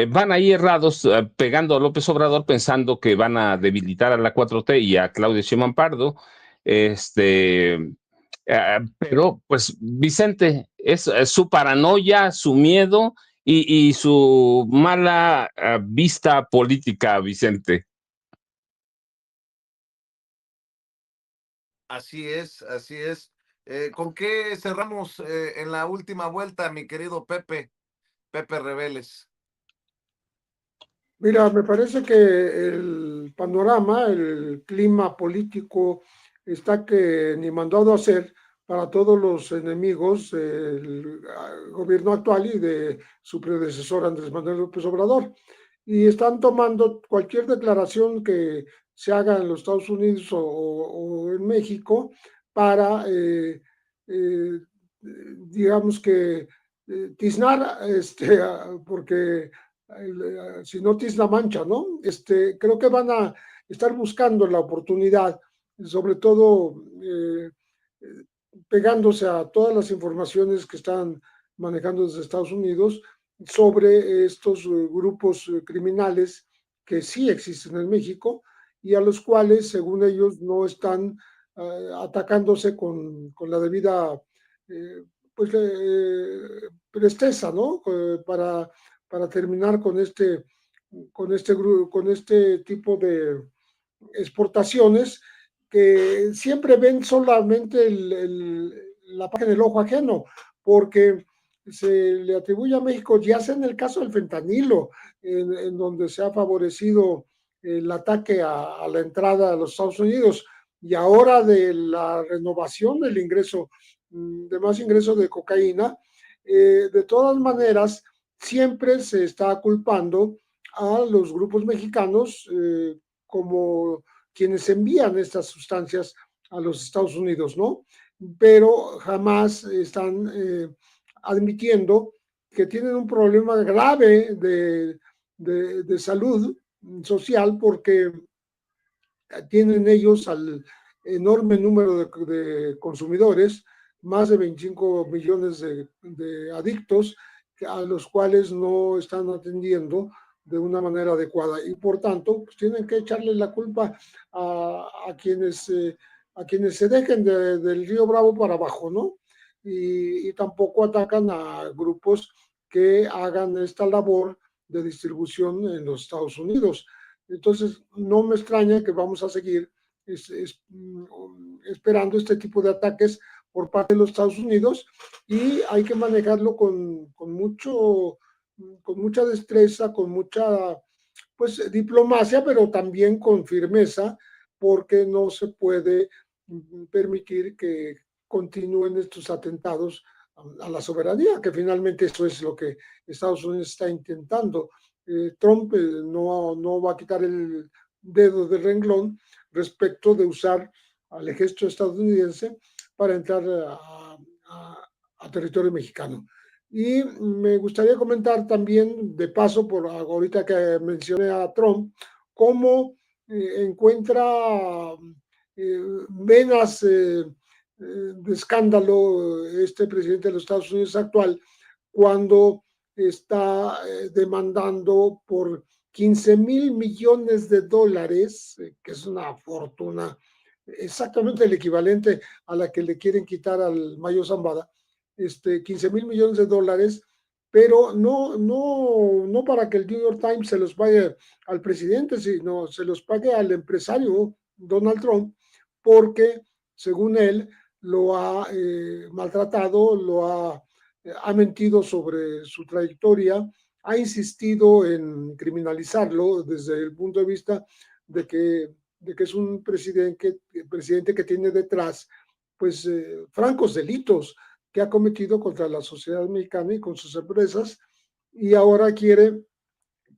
van ahí errados, pegando a López Obrador pensando que van a debilitar a la 4T y a Claudia Sheinbaum Pardo. Pero pues Vicente, es su paranoia, su miedo y su mala vista política, Vicente. Así es, así es. ¿Con qué cerramos en la última vuelta, mi querido Pepe Reveles? Mira, me parece que el panorama, el clima político está que ni mandado a hacer para todos los enemigos del gobierno actual y de su predecesor Andrés Manuel López Obrador. Y están tomando cualquier declaración que se haga en los Estados Unidos o en México para, eh, digamos que, tiznar, porque si no tizna mancha, ¿no? Creo que van a estar buscando la oportunidad, sobre todo pegándose a todas las informaciones que están manejando desde Estados Unidos sobre estos grupos criminales que sí existen en México y a los cuales, según ellos, no están atacándose con la debida pues, presteza, ¿no? Para terminar con este tipo de exportaciones que siempre ven solamente la página del ojo ajeno, porque se le atribuye a México, ya sea en el caso del fentanilo, en donde se ha favorecido el ataque a la entrada a los Estados Unidos, y ahora de la renovación del ingreso, de más ingreso de cocaína. De todas maneras, siempre se está culpando a los grupos mexicanos como quienes envían estas sustancias a los Estados Unidos, ¿no? Pero jamás están admitiendo que tienen un problema grave de salud social porque tienen ellos al enorme número de consumidores, más de 25 millones de adictos, a los cuales no están atendiendo de una manera adecuada y por tanto pues, tienen que echarle la culpa a quienes se dejen del río Bravo para abajo, ¿no? Y tampoco atacan a grupos que hagan esta labor de distribución en los Estados Unidos. Entonces, no me extraña que vamos a seguir esperando este tipo de ataques por parte de los Estados Unidos y hay que manejarlo con mucha destreza, con mucha pues diplomacia, pero también con firmeza, porque no se puede permitir que continúen estos atentados a la soberanía, que finalmente eso es lo que Estados Unidos está intentando. Trump no va a quitar el dedo del renglón respecto de usar al ejército estadounidense para entrar a territorio mexicano. Y me gustaría comentar también, de paso, por ahorita que mencioné a Trump, cómo encuentra venas de escándalo este presidente de los Estados Unidos actual cuando está demandando por 15,000 millones de dólares, que es una fortuna, exactamente el equivalente a la que le quieren quitar al Mayo Zambada, 15,000 millones de dólares, pero no para que el New York Times se los pague al presidente, sino se los pague al empresario Donald Trump, porque según él lo ha maltratado, ha mentido sobre su trayectoria, ha insistido en criminalizarlo desde el punto de vista de que es un presidente que tiene detrás pues francos delitos que ha cometido contra la sociedad mexicana y con sus empresas, y ahora quiere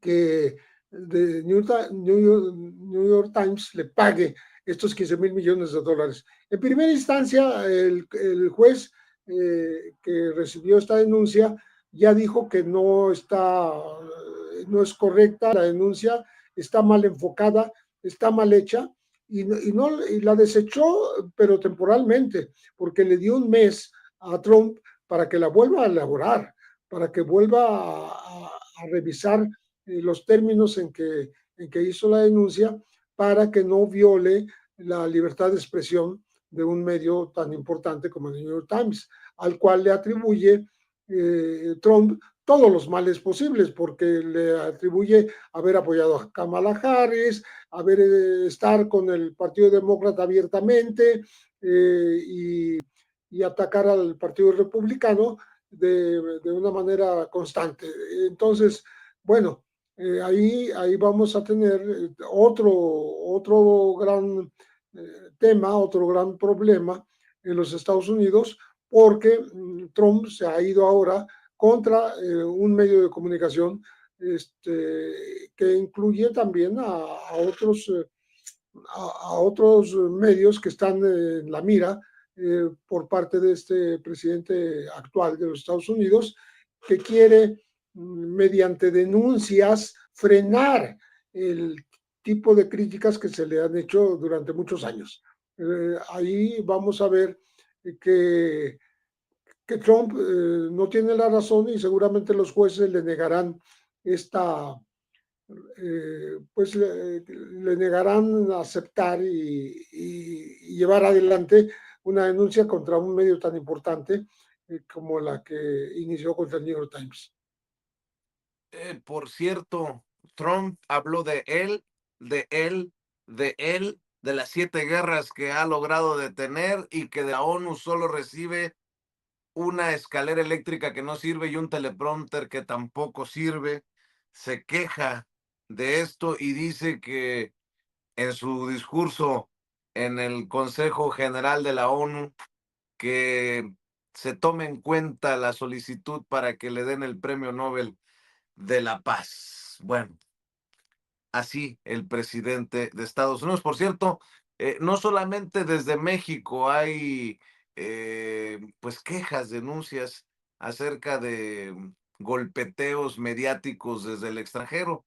que The New York Times le pague estos 15,000 millones de dólares. En primera instancia, el juez que recibió esta denuncia ya dijo que no es correcta la denuncia, está mal enfocada, está mal hecha, y la desechó, pero temporalmente, porque le dio un mes a Trump para que la vuelva a elaborar, para que vuelva a revisar los términos en que hizo la denuncia, para que no viole la libertad de expresión de un medio tan importante como el New York Times, al cual le atribuye Trump todos los males posibles, porque le atribuye haber apoyado a Kamala Harris, estar con el Partido Demócrata abiertamente y atacar al Partido Republicano de una manera constante. Entonces, bueno, ahí vamos a tener otro gran tema, otro gran problema en los Estados Unidos, porque Trump se ha ido ahora contra un medio de comunicación que incluye también a otros medios que están en la mira por parte de este presidente actual de los Estados Unidos, que quiere, mediante denuncias, frenar el tipo de críticas que se le han hecho durante muchos años. Ahí vamos a ver que Trump no tiene la razón, y seguramente los jueces le negarán pues le negarán aceptar y llevar adelante una denuncia contra un medio tan importante como la que inició contra el New York Times. Por cierto, Trump habló de él, de él, de él, de las 7 guerras que ha logrado detener, y que de la ONU solo recibe una escalera eléctrica que no sirve y un teleprompter que tampoco sirve. Se queja de esto y dice que en su discurso en el Consejo General de la ONU, que se tome en cuenta la solicitud para que le den el Premio Nobel de la Paz. Bueno, así el presidente de Estados Unidos. Por cierto, no solamente desde México hay pues quejas, denuncias acerca de golpeteos mediáticos desde el extranjero.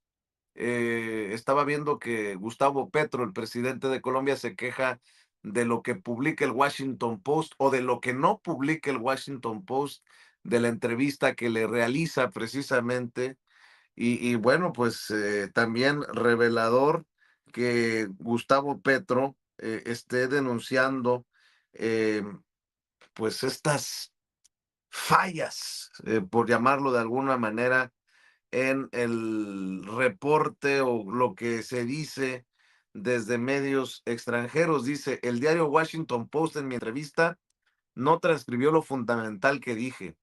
Estaba viendo que Gustavo Petro, el presidente de Colombia, se queja de lo que publica el Washington Post o de lo que no publica el Washington Post, de la entrevista que le realiza precisamente. Y bueno, pues también revelador que Gustavo Petro esté denunciando eh, pues estas fallas, por llamarlo de alguna manera, en el reporte o lo que se dice desde medios extranjeros. Dice: el diario Washington Post en mi entrevista no transcribió lo fundamental que dije.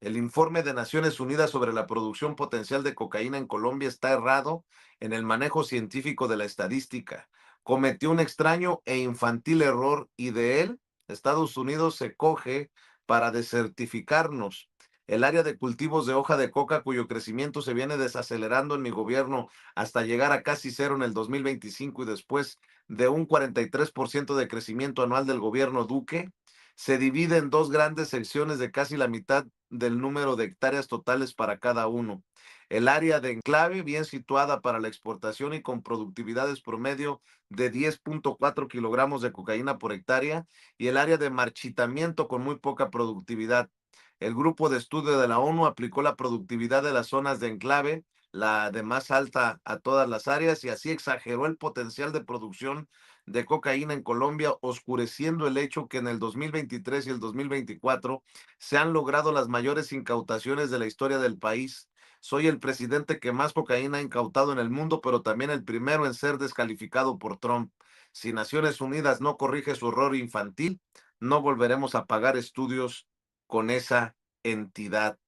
El informe de Naciones Unidas sobre la producción potencial de cocaína en Colombia está errado en el manejo científico de la estadística. Cometió un extraño e infantil error y de él Estados Unidos se coge para desertificarnos. El área de cultivos de hoja de coca, cuyo crecimiento se viene desacelerando en mi gobierno hasta llegar a casi cero en el 2025 y después de un 43% de crecimiento anual del gobierno Duque, Se divide en dos grandes secciones de casi la mitad del número de hectáreas totales para cada uno. El área de enclave, bien situada para la exportación y con productividades promedio de 10.4 kilogramos de cocaína por hectárea, y el área de marchitamiento con muy poca productividad. El grupo de estudio de la ONU aplicó la productividad de las zonas de enclave, la de más alta, a todas las áreas, y así exageró el potencial de producción de cocaína en Colombia, oscureciendo el hecho que en el 2023 y el 2024 se han logrado las mayores incautaciones de la historia del país. Soy el presidente que más cocaína ha incautado en el mundo, pero también el primero en ser descalificado por Trump. Si Naciones Unidas no corrige su error infantil, no volveremos a pagar estudios con esa entidad.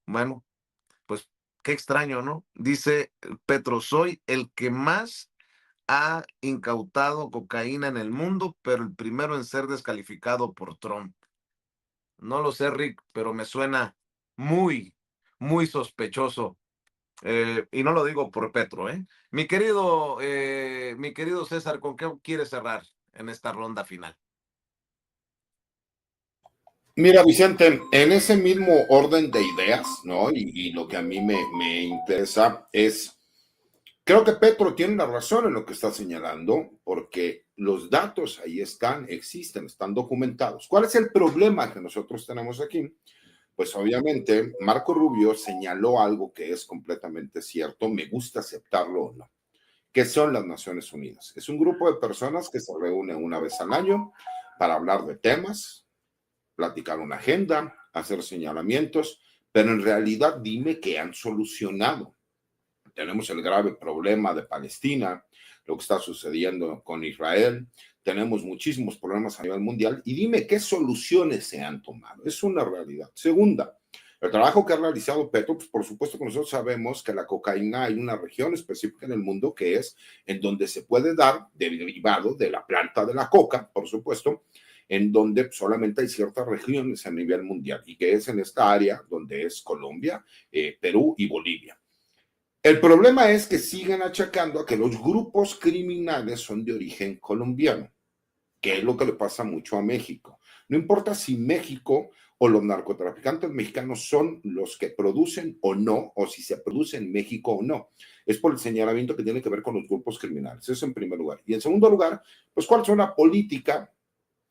Bueno, pues qué extraño, ¿no? Dice Petro, soy el que más ha incautado cocaína en el mundo, pero el primero en ser descalificado por Trump. No lo sé, Rick, pero me suena muy, muy sospechoso. Y no lo digo por Petro, ¿eh? Mi querido César, ¿con qué quieres cerrar en esta ronda final? Mira, Vicente, en ese mismo orden de ideas, ¿no? Y lo que a mí me interesa es, creo que Petro tiene la razón en lo que está señalando, porque los datos ahí están, existen, están documentados. ¿Cuál es el problema que nosotros tenemos aquí? Pues obviamente Marco Rubio señaló algo que es completamente cierto, me gusta aceptarlo o no, que son las Naciones Unidas. Es un grupo de personas que se reúne una vez al año para hablar de temas, platicar una agenda, hacer señalamientos, pero en realidad dime qué han solucionado. Tenemos el grave problema de Palestina, lo que está sucediendo con Israel, tenemos muchísimos problemas a nivel mundial y dime qué soluciones se han tomado. Es una realidad. Segunda, el trabajo que ha realizado Petro, pues por supuesto que nosotros sabemos que la cocaína hay una región específica en el mundo que es en donde se puede dar derivado de la planta de la coca, por supuesto, en donde solamente hay ciertas regiones a nivel mundial y que es en esta área donde es Colombia, Perú y Bolivia. El problema es que siguen achacando a que los grupos criminales son de origen colombiano, que es lo que le pasa mucho a México. No importa si México o los narcotraficantes mexicanos son los que producen o no, o si se produce en México o no. Es por el señalamiento que tiene que ver con los grupos criminales. Eso en primer lugar. Y en segundo lugar, pues cuál es una política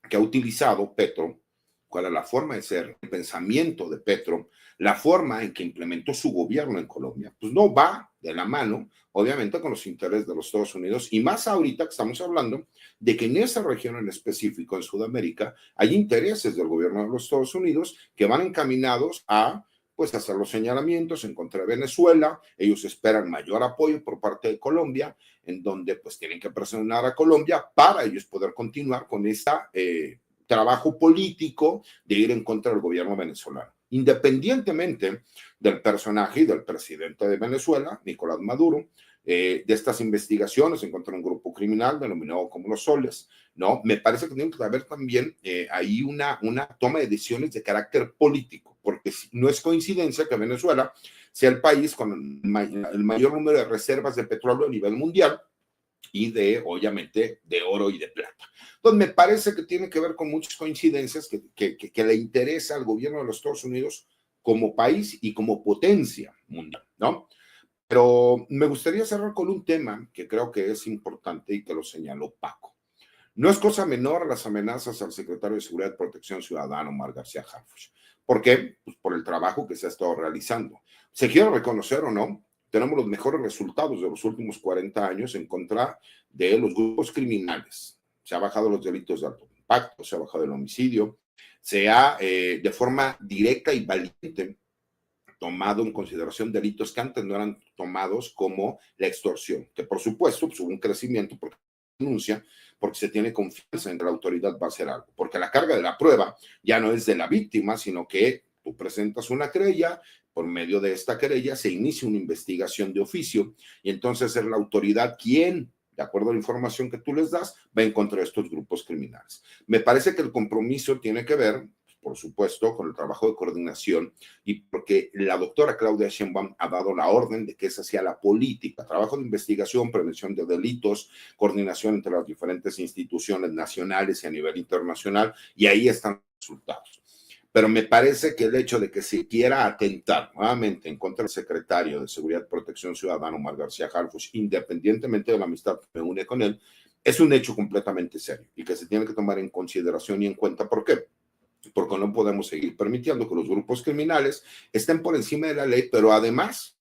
que ha utilizado Petro, cuál es la forma de ser, el pensamiento de Petro, la forma en que implementó su gobierno en Colombia, pues no va de la mano, obviamente, con los intereses de los Estados Unidos, y más ahorita que estamos hablando de que en esa región en específico, en Sudamérica, hay intereses del gobierno de los Estados Unidos que van encaminados a pues hacer los señalamientos en contra de Venezuela. Ellos esperan mayor apoyo por parte de Colombia, en donde pues tienen que presionar a Colombia para ellos poder continuar con este trabajo político de ir en contra del gobierno venezolano. Independientemente del personaje y del presidente de Venezuela, Nicolás Maduro, de estas investigaciones en contra de un grupo criminal denominado como los Soles, ¿no? Me parece que tiene que haber también ahí una toma de decisiones de carácter político, porque no es coincidencia que Venezuela sea el país con el mayor número de reservas de petróleo a nivel mundial y obviamente, de oro y de plata. Entonces, me parece que tiene que ver con muchas coincidencias que le interesa al gobierno de los Estados Unidos como país y como potencia mundial, ¿no? Pero me gustaría cerrar con un tema que creo que es importante y que lo señaló Paco. No es cosa menor las amenazas al secretario de Seguridad y Protección Ciudadana, Omar García Harfuch. ¿Por qué? Pues por el trabajo que se ha estado realizando. Se quiere reconocer o no, tenemos los mejores resultados de los últimos 40 años en contra de los grupos criminales. Se ha bajado los delitos de alto impacto, se ha bajado el homicidio, se ha de forma directa y valiente tomado en consideración delitos que antes no eran tomados, como la extorsión, que por supuesto pues, hubo un crecimiento porque denuncia, porque se tiene confianza en que la autoridad va a hacer algo, porque la carga de la prueba ya no es de la víctima, sino que tú presentas una querella, por medio de esta querella se inicia una investigación de oficio y entonces es la autoridad quien, de acuerdo a la información que tú les das, va en contra de estos grupos criminales. Me parece que el compromiso tiene que ver por supuesto, con el trabajo de coordinación y porque la doctora Claudia Sheinbaum ha dado la orden de que esa sea la política, trabajo de investigación, prevención de delitos, coordinación entre las diferentes instituciones nacionales y a nivel internacional, y ahí están los resultados. Pero me parece que el hecho de que se quiera atentar nuevamente en contra del secretario de Seguridad y Protección Ciudadana, Omar García Harfuch, independientemente de la amistad que me une con él, es un hecho completamente serio y que se tiene que tomar en consideración y en cuenta. ¿Por qué? Porque no podemos seguir permitiendo que los grupos criminales estén por encima de la ley, pero además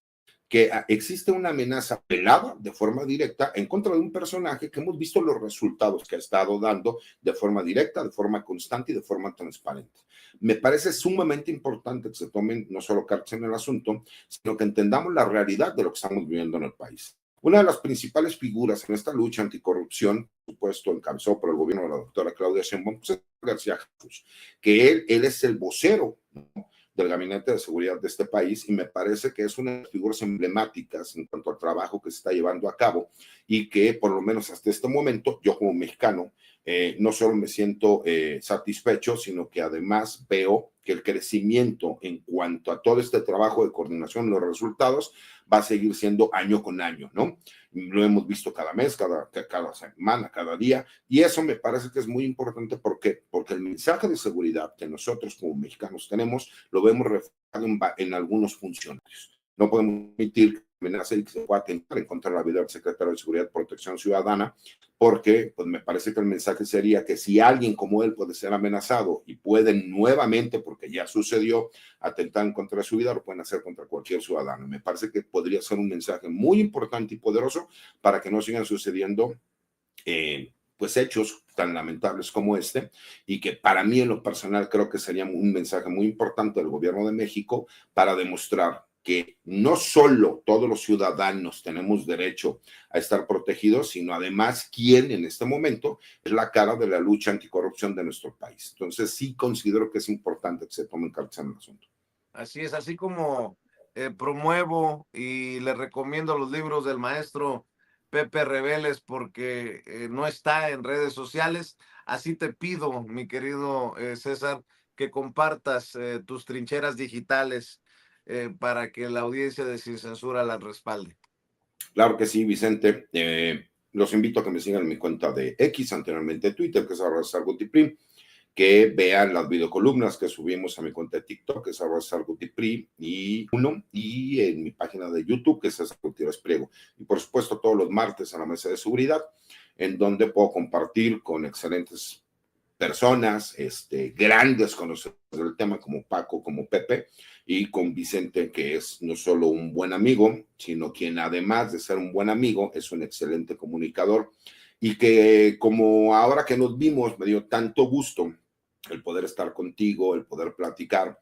que existe una amenaza velada de forma directa en contra de un personaje que hemos visto los resultados que ha estado dando de forma directa, de forma constante y de forma transparente. Me parece sumamente importante que se tomen no solo cartas en el asunto, sino que entendamos la realidad de lo que estamos viviendo en el país. Una de las principales figuras en esta lucha anticorrupción, por supuesto, encabezado por el gobierno de la doctora Claudia Sheinbaum, pues es García Harfuch, que él es el vocero, ¿no?, del Gabinete de Seguridad de este país, y me parece que es una de las figuras emblemáticas en cuanto al trabajo que se está llevando a cabo y que por lo menos hasta este momento, yo como mexicano, no solo me siento satisfecho, sino que además veo que el crecimiento en cuanto a todo este trabajo de coordinación, los resultados, va a seguir siendo año con año, ¿no? Lo hemos visto cada mes, cada semana, cada día, y eso me parece que es muy importante. ¿Por qué? Porque el mensaje de seguridad que nosotros como mexicanos tenemos, lo vemos reflejado en algunos funcionarios. No podemos permitir que amenace y que se pueda atentar en contra de la vida del secretario de Seguridad y Protección Ciudadana, porque pues me parece que el mensaje sería que si alguien como él puede ser amenazado y pueden nuevamente, porque ya sucedió, atentar en contra de su vida, lo pueden hacer contra cualquier ciudadano. Me parece que podría ser un mensaje muy importante y poderoso para que no sigan sucediendo pues hechos tan lamentables como este, y que para mí en lo personal creo que sería un mensaje muy importante del gobierno de México para demostrar que no solo todos los ciudadanos tenemos derecho a estar protegidos, sino además quién en este momento es la cara de la lucha anticorrupción de nuestro país. Entonces sí considero que es importante que se tomen cartas en el asunto. Así es, así como promuevo y le recomiendo los libros del maestro Pepe Reveles porque no está en redes sociales, así te pido, mi querido César, que compartas tus trincheras digitales para que la audiencia de Sin Censura las respalde. Claro que sí, Vicente. Los invito a que me sigan en mi cuenta de X, anteriormente Twitter, que es @sargutiprim, que vean las videocolumnas que subimos a mi cuenta de TikTok, que es @sargutiprim, y en mi página de YouTube, que es César Gutiérrez Priego. Y por supuesto, todos los martes a la mesa de seguridad, en donde puedo compartir con excelentes personas, grandes conocedores del tema, como Paco, como Pepe, y con Vicente, que es no solo un buen amigo, sino quien además de ser un buen amigo, es un excelente comunicador, y que como ahora que nos vimos, me dio tanto gusto el poder estar contigo, el poder platicar,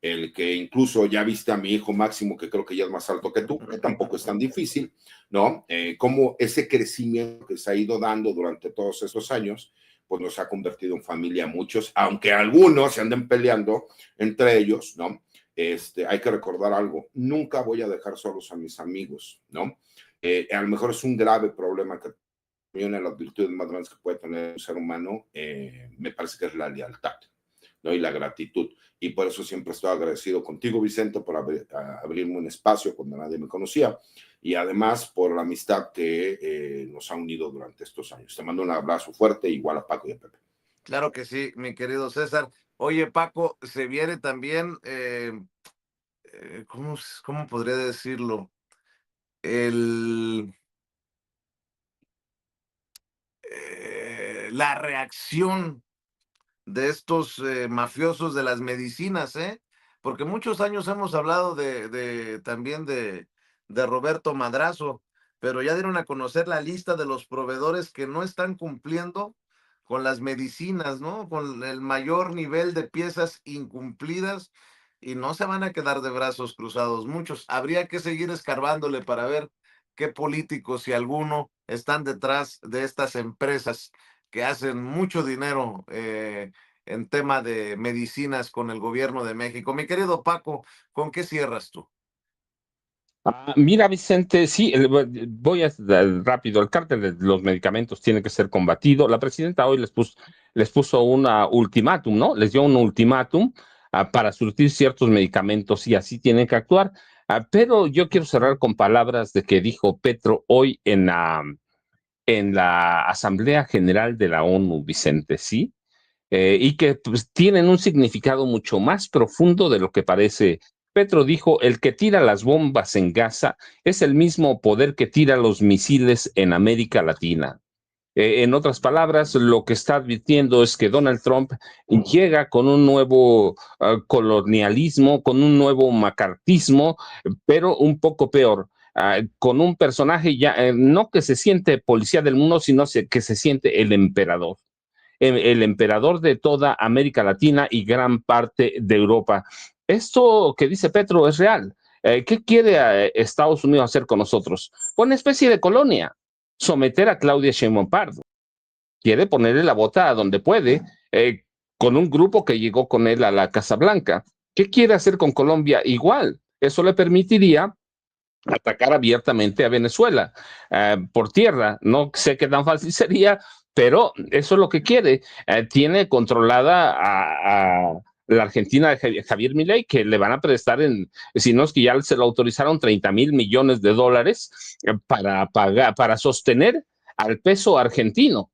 el que incluso ya viste a mi hijo Máximo, que creo que ya es más alto que tú, que tampoco es tan difícil, ¿no? Como ese crecimiento que se ha ido dando durante todos estos años, pues nos ha convertido en familia a muchos, aunque algunos se anden peleando entre ellos, ¿no? Hay que recordar algo, nunca voy a dejar solos a mis amigos, ¿no? A lo mejor es un grave problema que una de las virtudes más grandes que puede tener un ser humano, me parece que es la lealtad, ¿no? Y la gratitud. Y por eso siempre estoy agradecido contigo, Vicente, por abrirme un espacio cuando nadie me conocía, y además por la amistad que nos ha unido durante estos años. Te mando un abrazo fuerte, igual a Paco y a Pepe. Claro que sí, mi querido César. Oye, Paco, se viene también, ¿cómo podría decirlo? El, la reacción de estos mafiosos de las medicinas, ¿eh? Porque muchos años hemos hablado también de Roberto Madrazo, pero ya dieron a conocer la lista de los proveedores que no están cumpliendo con las medicinas, ¿no? Con el mayor nivel de piezas incumplidas, y no se van a quedar de brazos cruzados muchos. Habría que seguir escarbándole para ver qué políticos, si alguno, están detrás de estas empresas que hacen mucho dinero en tema de medicinas con el gobierno de México. Mi querido Paco, ¿con qué cierras tú? Mira, Vicente, sí, voy a rápido. El cártel de los medicamentos tiene que ser combatido. La presidenta hoy les puso un ultimátum, ¿no? Les dio un ultimátum para surtir ciertos medicamentos y así tienen que actuar. Pero yo quiero cerrar con palabras de que dijo Petro hoy en la Asamblea General de la ONU, Vicente, ¿sí? Y que pues, tienen un significado mucho más profundo de lo que parece. Petro dijo, el que tira las bombas en Gaza es el mismo poder que tira los misiles en América Latina. En otras palabras, lo que está advirtiendo es que Donald Trump llega con un nuevo colonialismo, con un nuevo macartismo, pero un poco peor. Con un personaje ya no que se siente policía del mundo, sino que se siente el emperador de toda América Latina y gran parte de Europa. Esto que dice Petro es real. ¿Qué quiere Estados Unidos hacer con nosotros? Una especie de colonia, someter a Claudia Sheinbaum Pardo. Quiere ponerle la bota a donde puede, con un grupo que llegó con él a la Casa Blanca. ¿Qué quiere hacer con Colombia? Igual, eso le permitiría atacar abiertamente a Venezuela por tierra. No sé qué tan fácil sería, pero eso es lo que quiere. Tiene controlada a la Argentina de Javier Milei, que le van a prestar, si no es que ya se lo autorizaron, 30 mil millones de dólares para pagar, para sostener al peso argentino.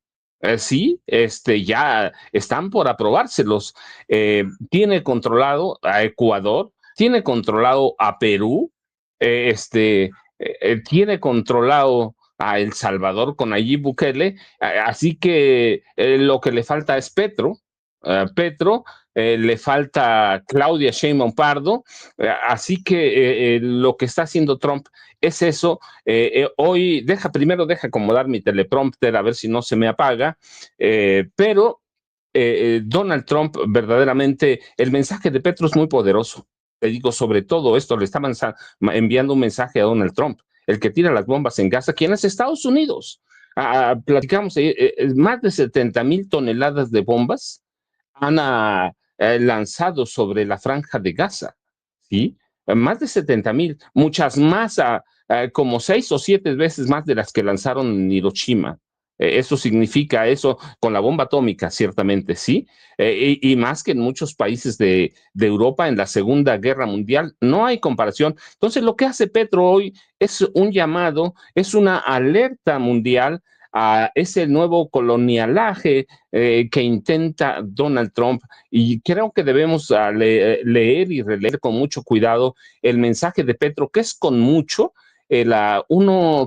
Sí, ya están por aprobárselos. Tiene controlado a Ecuador, tiene controlado a Perú, tiene controlado a El Salvador con Nayib Bukele, así que lo que le falta es Petro, le falta Claudia Sheinbaum Pardo, así que lo que está haciendo Trump es eso. Hoy primero deja acomodar mi teleprompter a ver si no se me apaga, pero Donald Trump verdaderamente, el mensaje de Petro es muy poderoso. Te digo, sobre todo esto, le estaban enviando un mensaje a Donald Trump, el que tira las bombas en Gaza, ¿quién es Estados Unidos? Platicamos, más de 70,000 toneladas de bombas han lanzado sobre la franja de Gaza, ¿sí? Más de 70,000, muchas más, como 6 o 7 veces más de las que lanzaron en Hiroshima. Eso significa eso con la bomba atómica, ciertamente, sí, y más que en muchos países de Europa en la Segunda Guerra Mundial, no hay comparación. Entonces, lo que hace Petro hoy es un llamado, es una alerta mundial a ese nuevo colonialaje que intenta Donald Trump, y creo que debemos leer y releer con mucho cuidado el mensaje de Petro, que es con mucho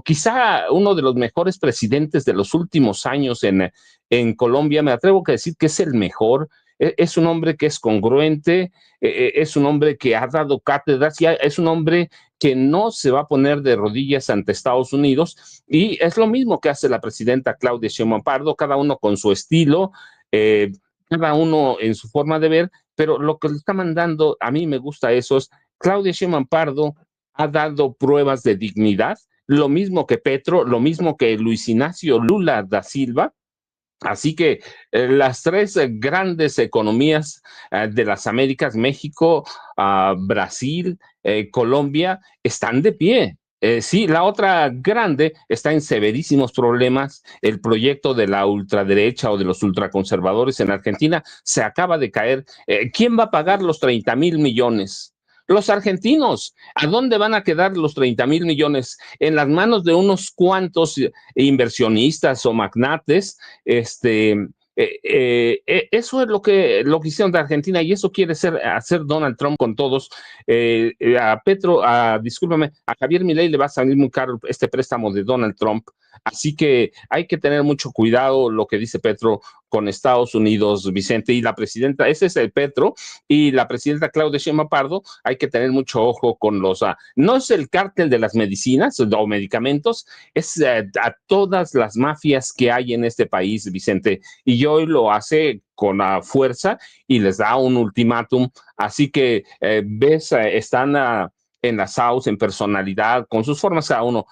quizá uno de los mejores presidentes de los últimos años en Colombia. Me atrevo a decir que es el mejor. Es un hombre que es congruente, es un hombre que ha dado cátedras, y es un hombre que no se va a poner de rodillas ante Estados Unidos, y es lo mismo que hace la presidenta Claudia Sheinbaum Pardo, cada uno con su estilo, eh, cada uno en su forma de ver, pero lo que le está mandando, a mí me gusta eso, es Claudia Sheinbaum Pardo ha dado pruebas de dignidad, lo mismo que Petro, lo mismo que Luis Ignacio Lula da Silva. Así que las tres grandes economías de las Américas, México, Brasil, Colombia, están de pie. Sí, la otra grande está en severísimos problemas. El proyecto de la ultraderecha o de los ultraconservadores en Argentina se acaba de caer. ¿Quién va a pagar los 30,000 millones? Los argentinos. ¿A dónde van a quedar los 30,000 millones? En las manos de unos cuantos inversionistas o magnates. Eso es lo que hicieron de Argentina, y eso quiere hacer Donald Trump con todos. A Petro, discúlpame, a Javier Milei le va a salir muy caro este préstamo de Donald Trump, así que hay que tener mucho cuidado lo que dice Petro con Estados Unidos, Vicente, y la presidenta, ese es el Petro, y la presidenta Claudia Sheinbaum Pardo, hay que tener mucho ojo con no es el cártel de las medicinas o medicamentos, es a todas las mafias que hay en este país, Vicente, y hoy lo hace con fuerza y les da un ultimátum. Así que están enlazados en personalidad, con sus formas cada uno,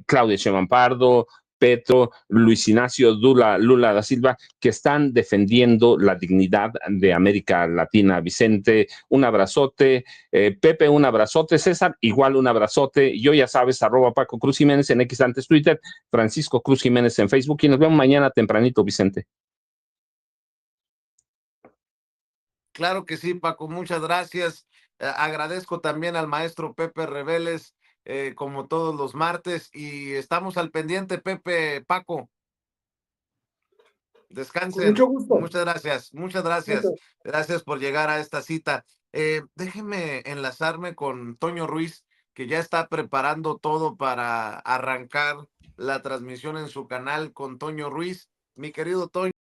Claudia Sheinbaum Pardo, Petro, Luis Ignacio Lula da Silva, que están defendiendo la dignidad de América Latina. Vicente, un abrazote. Pepe, un abrazote. César, igual un abrazote. Yo ya sabes, @Paco Cruz Jiménez en X antes Twitter, Francisco Cruz Jiménez en Facebook, y nos vemos mañana tempranito, Vicente. Claro que sí, Paco, muchas gracias. Agradezco también al maestro Pepe Reveles, como todos los martes, y estamos al pendiente, Pepe, Paco. Con Descansen. mucho gusto. Muchas gracias, muchas gracias. Gracias. Gracias por llegar a esta cita. Déjeme enlazarme con Toño Ruiz, que ya está preparando todo para arrancar la transmisión en su canal con Toño Ruiz. Mi querido Toño.